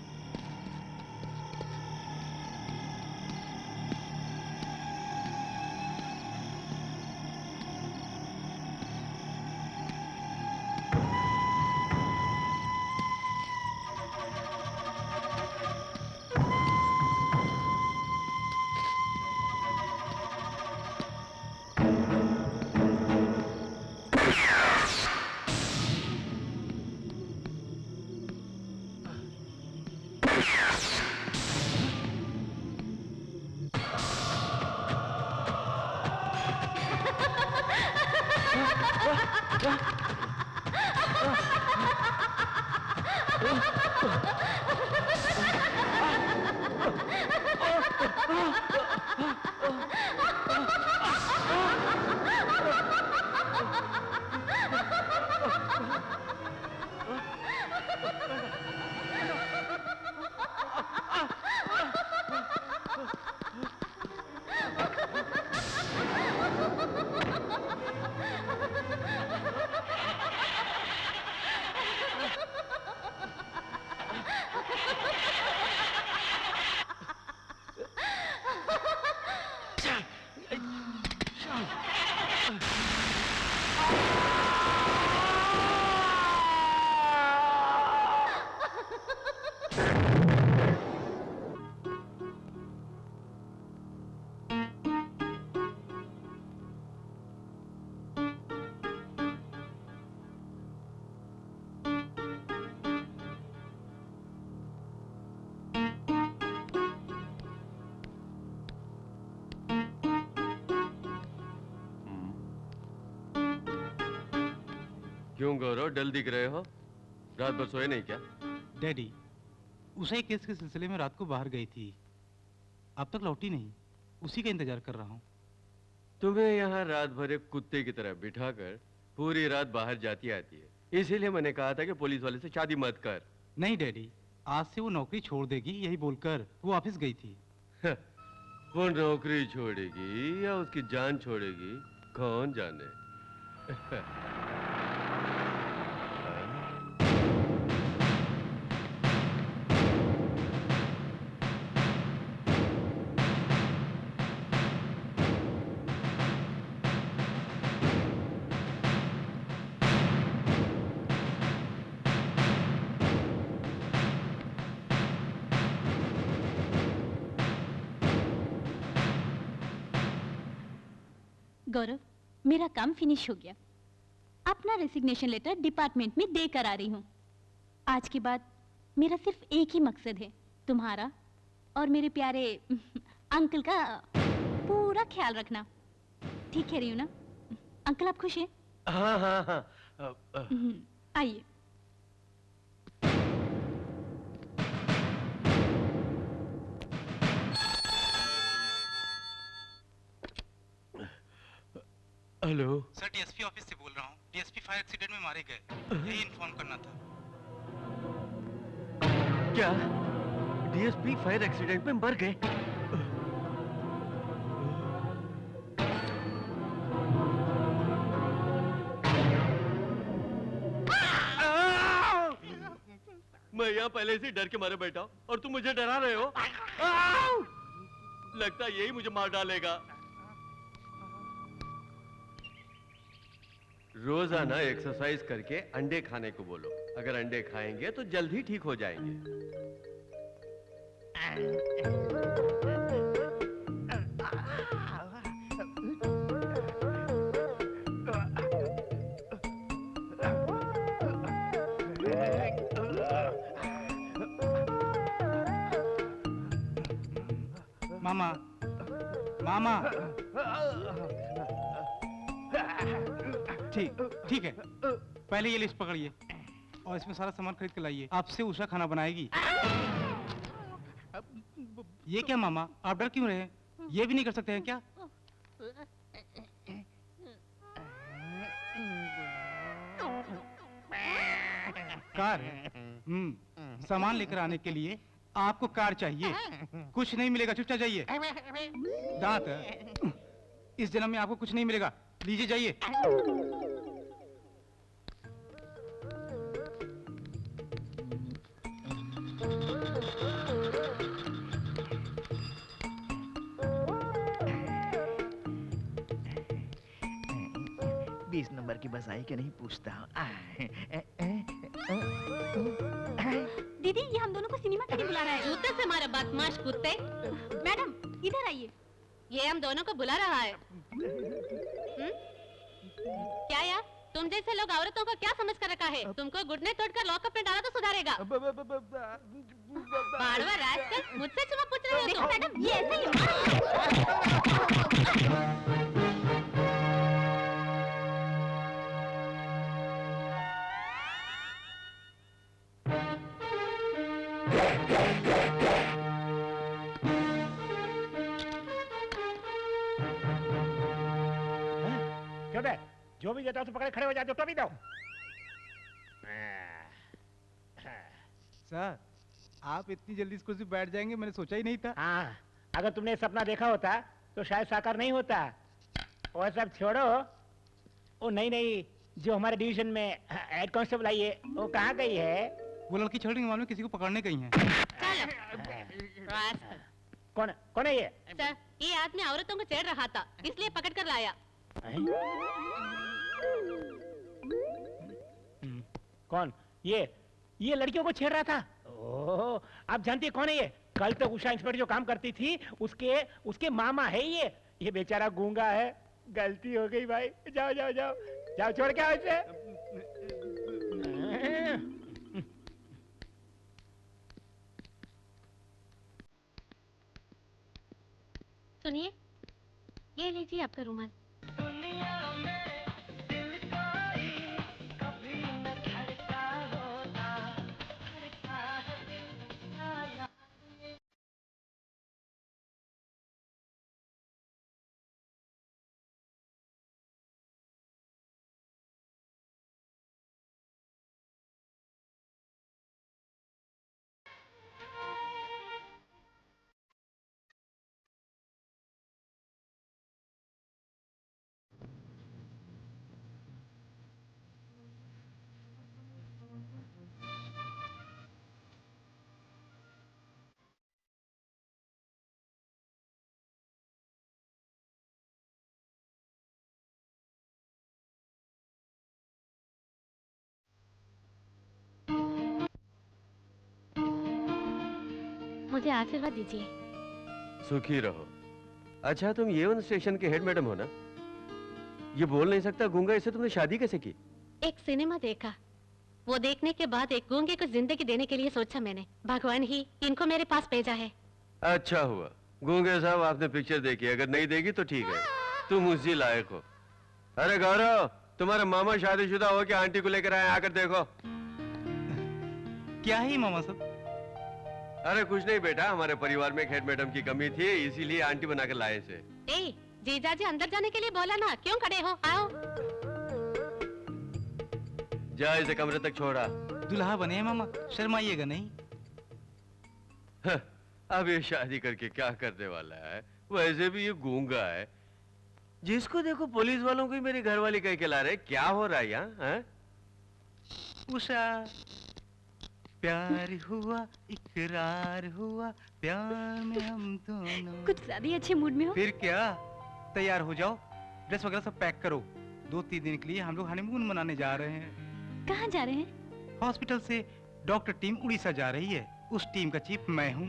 क्यों गौरव, डल दिख रहे हो? रात भर सोए नहीं क्या? डैडी, उषा केस के सिलसिले में रात को बाहर गई थी, अब तक लौटी नहीं, उसी का इंतजार कर रहा हूँ। तुम्हें यहाँ रात भर एक कुत्ते की तरह बिठाकर पूरी रात बाहर जाती आती है, इसीलिए मैंने कहा था कि पुलिस वाले से शादी मत कर। नहीं डैडी, आज से वो नौकरी छोड़ देगी, यही बोलकर वो ऑफिस गई थी। वो नौकरी छोड़ेगी या उसकी जान छोड़ेगी, कौन जाने। गौरव, मेरा काम फिनिश हो गया। अपना रेसिग्नेशन लेटर डिपार्टमेंट में दे कर आ रही हूँ। आज के बाद मेरा सिर्फ एक ही मकसद है, तुम्हारा और मेरे प्यारे अंकल का पूरा ख्याल रखना। ठीक कह रही हूँ ना? अंकल आप खुश हैं? हाँ हाँ हाँ आइए। हेलो। सर डीएसपी ऑफिस से बोल रहा हूँ। डीएसपी फायर एक्सीडेंट में मारे गए, यही इन्फॉर्म करना था। क्या डीएसपी फायर एक्सीडेंट में मर गए? मैं यहाँ पहले से डर के मारे बैठा हूँ और तुम मुझे डरा रहे हो। लगता है यही मुझे मार डालेगा। रोजाना एक्सरसाइज करके अंडे खाने को बोलो। अगर अंडे खाएंगे तो जल्द ही ठीक हो जाएंगे। मामा, मामा। ठीक ठीक है, पहले ये लिस्ट पकड़िए और इसमें सारा सामान खरीद के लाइए। आपसे उषा खाना बनाएगी। ये क्या मामा, आप डर क्यों रहे? ये भी नहीं कर सकते हैं क्या? कार है। सामान लेकर आने के लिए आपको कार चाहिए। कुछ नहीं मिलेगा, चुपचाप जाइए। दांत है। इस जन्म में आपको कुछ नहीं मिलेगा, लीजिए जाइए। बीस नंबर की बस आई कि नहीं पूछता हूँ। दीदी, ये हम दोनों को सिनेमा के लिए बुला रहा है। जूते से मारे बदमाश कुत्ते। मैडम, इधर आइए। ये हम दोनों को बुला रहा है। क्या यार, तुम जैसे लोग औरतों को क्या समझ कर रखा है? तुमको घुटने तोड़कर लॉकअप में डाला तो सुधारेगा। बाड़वा रास्कल, मुझसे चुमा पूछ रहे हो? देखो मैडम, ये ऐसा ही क्यों बे? जो भी देता हूँ तो पकड़े खड़े हो जाते हो, तो भी दो। सर, आप इतनी जल्दी इस कुर्सी पे बैठ जाएंगे, मैंने सोचा ही नहीं था। हाँ, अगर तुमने ये सपना देखा होता तो शायद साकार नहीं होता। वो सब छोड़ो। वो नहीं, जो हमारे डिवीजन में हेड कांस्टेबल आई है, वो कहाँ गई है? वो लड़की छड़ रही मालूम किसी को पकड़ने गई है। रास्कल। कौन है ये? सर, ये आदमी औरतों को छेड़ रहा था, इसलिए पकड़ कर लाया। कौन? ये लड़कियों को छेड़ रहा था। ओह, आप जानती है कौन है ये? कल तक उषा इंस्पेक्टर जो काम करती थी, उसके मामा है ये। ये बेचारा गूंगा है। गलती हो गई भाई। जाओ जाओ जाओ जाओ, छोड़ के आओ इसे। सुनिए, ये लीजिए आपका रुमाल। मुझे आशीर्वाद दीजिए। सुखी रहो। अच्छा, तुम ये स्टेशन के हेड मैडम हो ना? ये बोल नहीं सकता गूंगा, इससे तुमने शादी कैसे की? एक सिनेमा देखा, वो देखने के बाद एक गूंगे को जिंदगी देने के लिए सोचा मैंने। भगवान ही इनको मेरे पास भेजा है। अच्छा हुआ गूंगे साहब आपने पिक्चर देखी, अगर नहीं देखी तो ठीक है, तुम उसी लायक हो। अरे गौरव, तुम्हारा मामा शादीशुदा हो क्या? आंटी को लेकर आए, आकर देखो। क्या है मामा साहब? अरे कुछ नहीं बेटा, हमारे परिवार में एक हेड मैडम की कमी थी, इसीलिए आंटी बनाकर लाए से। ए, जीजाजी अंदर जाने के लिए बोला ना, क्यों खड़े हो? आओ। जा इसे कमरे तक छोड़ा। दुल्हा बने हैं मामा, शर्माइएगा नहीं। अब ये शादी करके क्या करने वाला है? वैसे भी ये गूंगा है, जिसको देखो पुलिस वालों को ही मेरी घरवाली कह के ला रहे। क्या हो रहा है यहाँ? उषा, प्यार हुआ, इकरार हुआ, प्यार में हम दोनों। कुछ ज्यादा ही अच्छे मूड में हो। फिर क्या, तैयार हो जाओ, ड्रेस वगैरह सब पैक करो। 2-3 दिन के लिए हम लोग हनीमून मनाने जा रहे हैं। कहाँ जा रहे हैं? हॉस्पिटल से डॉक्टर टीम उड़ीसा जा रही है, उस टीम का चीफ मैं हूँ।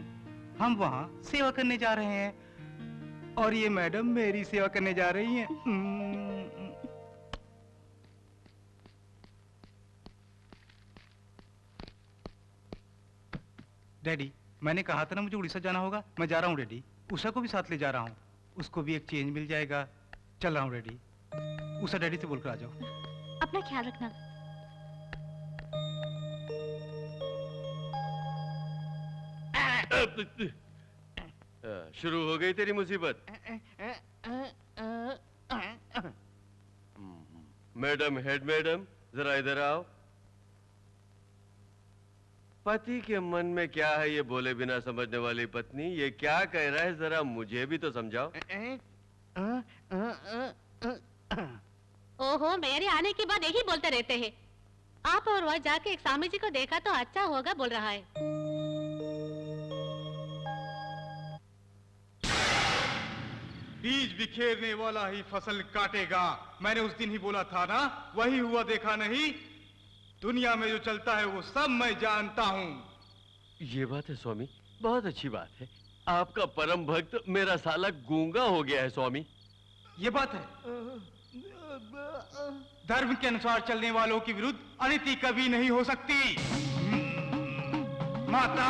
हम वहाँ सेवा करने जा रहे हैं और ये मैडम मेरी सेवा करने जा रही हैं। डैडी, मैंने कहा था ना मुझे उड़ीसा जाना होगा, मैं जा रहा हूँ डैडी। उषा को भी साथ ले जा रहा हूँ, उसको भी एक चेंज मिल जाएगा। चल रहा हूँ डैडी। उषा डैडी से बोलकर आ जाओ। अपना ख्याल रखना। शुरू हो गई तेरी मुसीबत। मैडम, हेड मैडम, जरा इधर आओ। पति के मन में क्या है ये बोले बिना समझने वाली पत्नी, ये क्या कह रहा है जरा मुझे भी तो समझाओ। ओहो, मेरे आने के बाद यही बोलते रहते हैं। आप और वह जाके एक स्वामी जी को देखा तो अच्छा होगा बोल रहा है। बीज बिखेरने वाला ही फसल काटेगा, मैंने उस दिन ही बोला था ना। वही हुआ, देखा नहीं? दुनिया में जो चलता है वो सब मैं जानता हूँ। ये बात है स्वामी, बहुत अच्छी बात है। आपका परम भक्त मेरा साला गूंगा हो गया है स्वामी। ये बात है, धर्म के अनुसार चलने वालों के विरुद्ध अनीति कभी नहीं हो सकती। माता,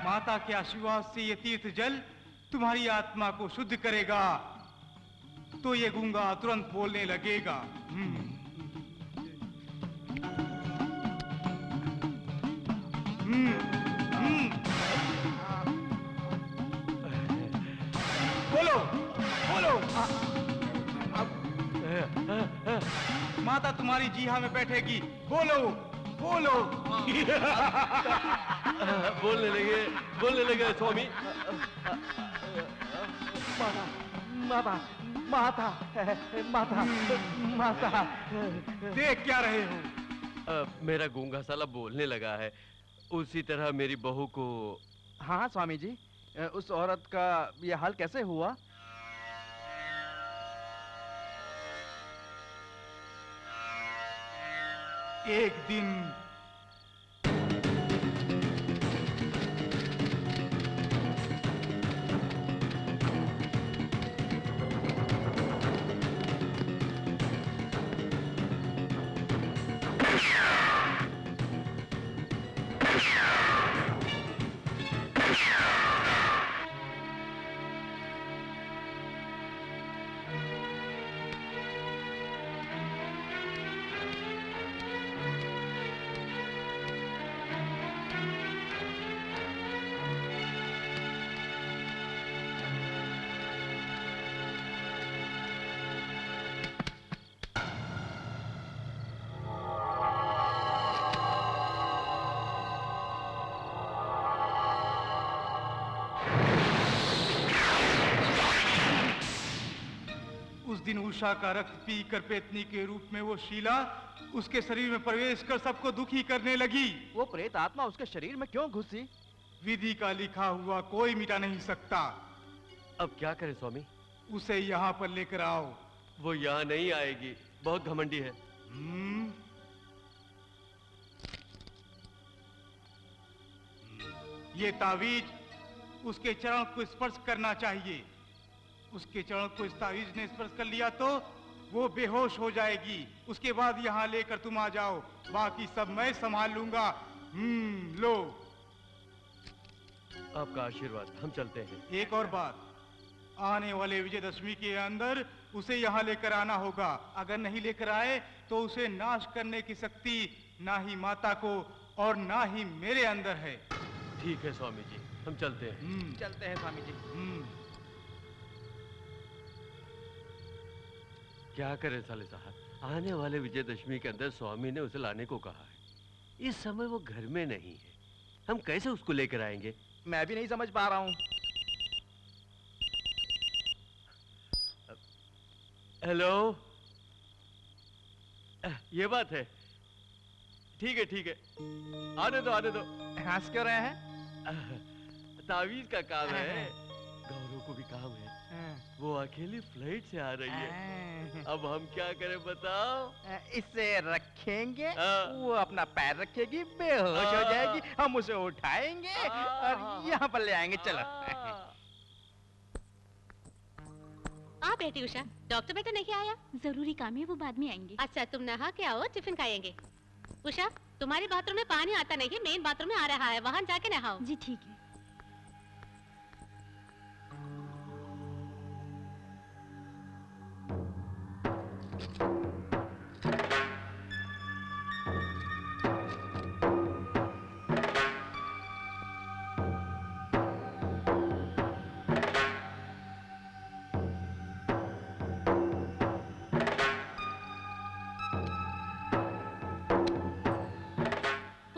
माता के आशीर्वाद से ये तीर्थ जल तुम्हारी आत्मा को शुद्ध करेगा, तो ये गूंगा तुरंत बोलने लगेगा। बोलो, बोलो। माता तुम्हारी जीहा में बैठेगी, बोलो, बोलो। बोलने लगे स्वामी। माता, माता, माता, माता। देख क्या रहे हो? मेरा गूंगा साला बोलने लगा है, उसी तरह मेरी बहू को। हाँ स्वामी जी, उस औरत का ये हाल कैसे हुआ? एक दिन उषा का रक्त पीकर पेतनी के रूप में वो शीला उसके शरीर में प्रवेश कर सबको दुखी करने लगी। वो प्रेत आत्मा उसके शरीर में क्यों घुसी? विधि का लिखा हुआ कोई मिटा नहीं सकता। अब क्या करें स्वामी? उसे यहाँ पर लेकर आओ। वो यहाँ नहीं आएगी, बहुत घमंडी है। ये तावीज उसके चरण को स्पर्श करना चाहिए। उसके चरण को इस तावीज ने स्पर्श कर लिया तो वो बेहोश हो जाएगी। उसके बाद यहाँ लेकर तुम आ जाओ, बाकी सब मैं संभाल लूंगा। लो। आपका आशीर्वाद, हम चलते हैं। एक और बात, आने वाले विजयदशमी के अंदर उसे यहाँ लेकर आना होगा। अगर नहीं लेकर आए तो उसे नाश करने की शक्ति ना ही माता को और ना ही मेरे अंदर है। ठीक है स्वामी जी, हम चलते हैं। चलते हैं स्वामी जी। क्या करें साले साहब, आने वाले विजयदशमी के अंदर स्वामी ने उसे लाने को कहा है। इस समय वो घर में नहीं है, हम कैसे उसको लेकर आएंगे? मैं भी नहीं समझ पा रहा हूँ। हेलो, ये बात है। ठीक है ठीक है, आने दो आने दो। हंस क्यों रहे हैं? तावीज का काम है, गौरव को भी काम है। वो अकेली फ्लाइट से आ रही है, अब हम क्या करें बताओ? इसे रखेंगे, हाँ। वो अपना पैर रखेगी, बेहोश हो जाएगी, हम उसे उठाएंगे और यहाँ पर ले आएंगे। चलो। आ बेटी उषा, डॉक्टर बेटा नहीं आया? जरूरी काम है, वो बाद में आएंगे। अच्छा तुम नहा के आओ, टिफिन खाएंगे। उषा, तुम्हारे बाथरूम में पानी आता नहीं है, मेन बाथरूम में आ रहा है, वहां जाके नहाओ। जी ठीक है।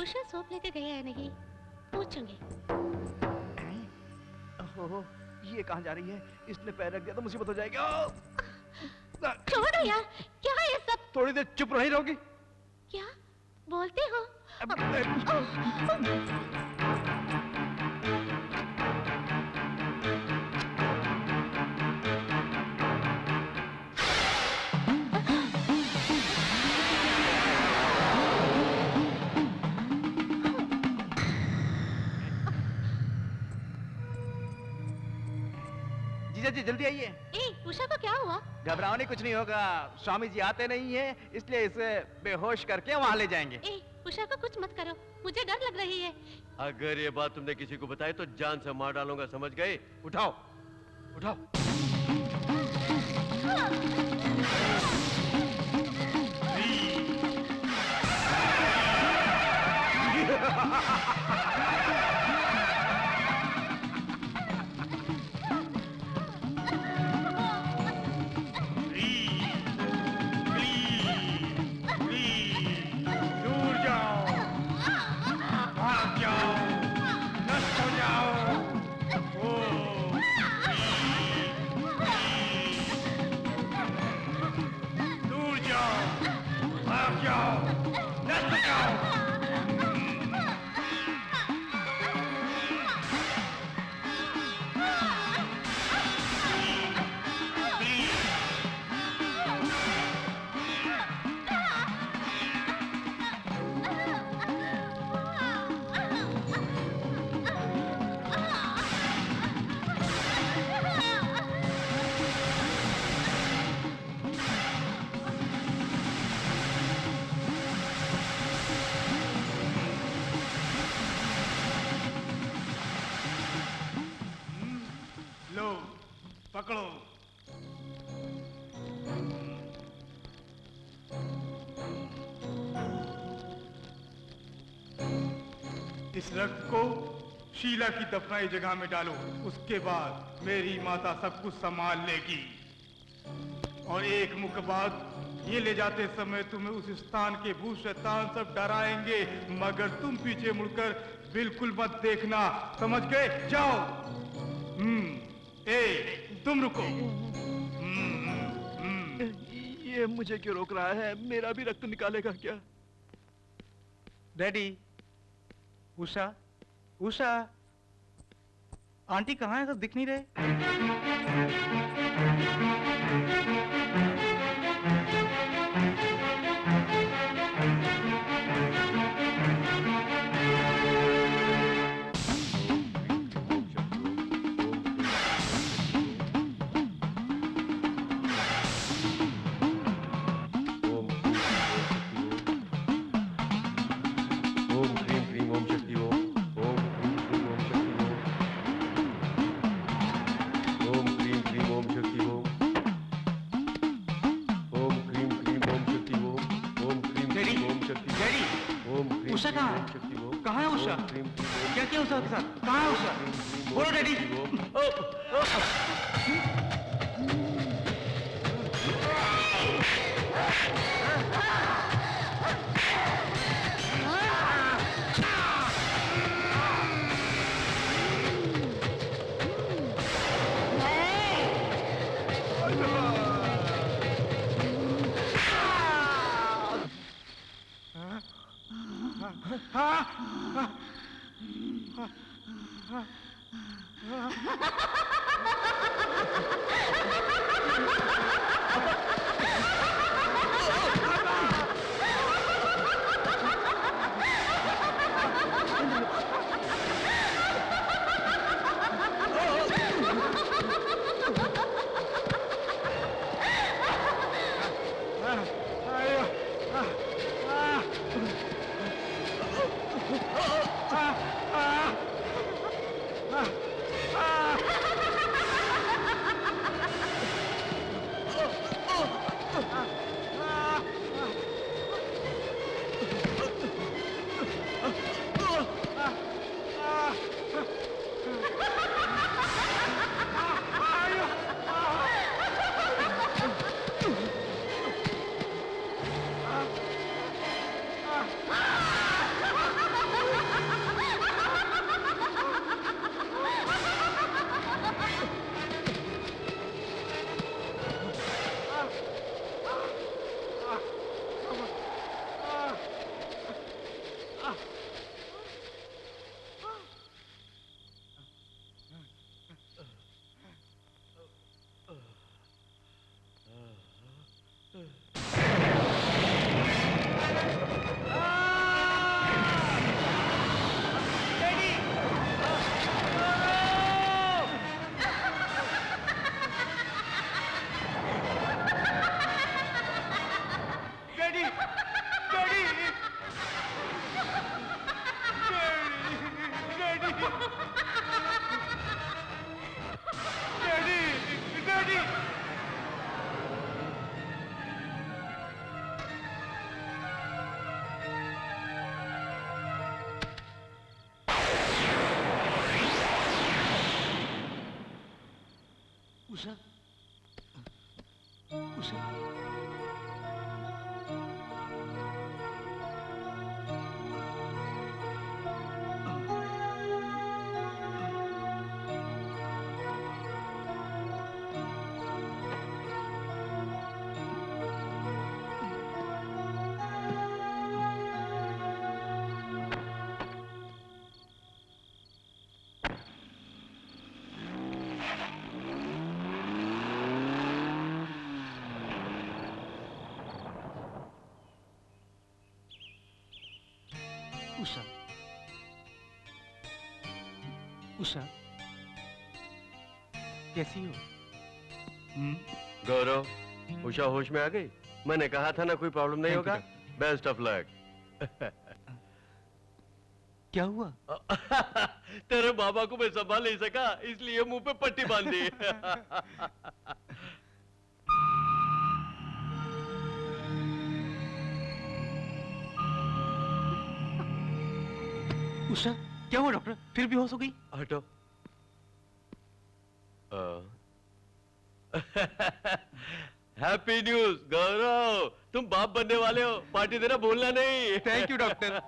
उषा सोप लेके गया है नहीं, पूछूंगी। ओहो, ये कहाँ जा रही है? इसने पैर रख दिया तो मुसीबत हो जाएगी। छोड़ो यार, क्या है ये सब? थोड़ी देर चुप नहीं रहोगी? क्या बोलते हो? जीजा जी जल्दी आइए। ए, उषा को क्या हुआ? घबराओ नहीं, कुछ नहीं होगा। स्वामी जी आते नहीं है, इसलिए इसे बेहोश करके वहाँ ले जाएंगे। ए, उषा को कुछ मत करो, मुझे डर लग रही है। अगर ये बात तुमने किसी को बताई तो जान से मार डालूंगा, समझ गए? उठाओ उठाओ। दूर जाओ, भाग जाओ, नष्ट हो जाओ। दूर जाओ, भाग जाओ, नष्ट हो जाओ। लो, पकड़ो। इस रक्त को शीला की दफनाई जगह में डालो, उसके बाद मेरी माता सब कुछ संभाल लेगी। और एक मुख बाद ये ले जाते समय तुम्हें उस स्थान के भूत शैतान सब डराएंगे, मगर तुम पीछे मुड़कर बिल्कुल मत देखना, समझ गए? जाओ। ए, तुम रुको। ये मुझे क्यों रोक रहा है? मेरा भी रक्त निकालेगा क्या? डैडी, उषा, उषा, आंटी कहाँ है? सब दिख नहीं रहे। ओम क्रीम क्रीम ओम शक्ति ओम ओम क्रीम क्रीम ओम शक्ति ओम ओम क्रीम क्रीम ओम शक्ति ओम ओम क्रीम क्रीम ओम शक्ति Om Om cream daddy, cream ओम शक्ति डैडी, ओम क्रीम उषा क्रीम कहाँ ओम है? शक्ति ओम कहाँ है उषा? ओम क्रीम क्रीम ओम क्या किया उषा के साथ? कहाँ है उषा? बोलो डैडी। उषा उषा उषा उषा कैसी हो? गौरव, उषा होश में आ गई? मैंने कहा था ना कोई प्रॉब्लम नहीं Thank you, होगा। Best of luck. क्या हुआ? तेरे बाबा को मैं संभाल नहीं सका, इसलिए मुंह पे पट्टी बांध दी। उषा क्या हुआ डॉक्टर? फिर बेहोश हो गई? हटो। हैप्पी न्यूज गौरव, तुम बाप बनने वाले हो, पार्टी देना भूलना नहीं। Thank you doctor.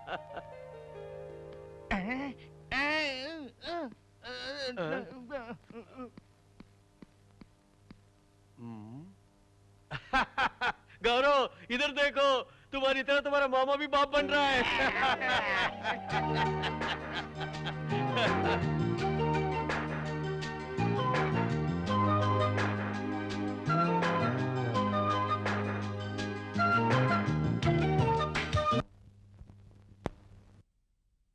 गौरव इधर देखो, तुम्हारी तरह तुम्हारा मामा भी बाप बन रहा है।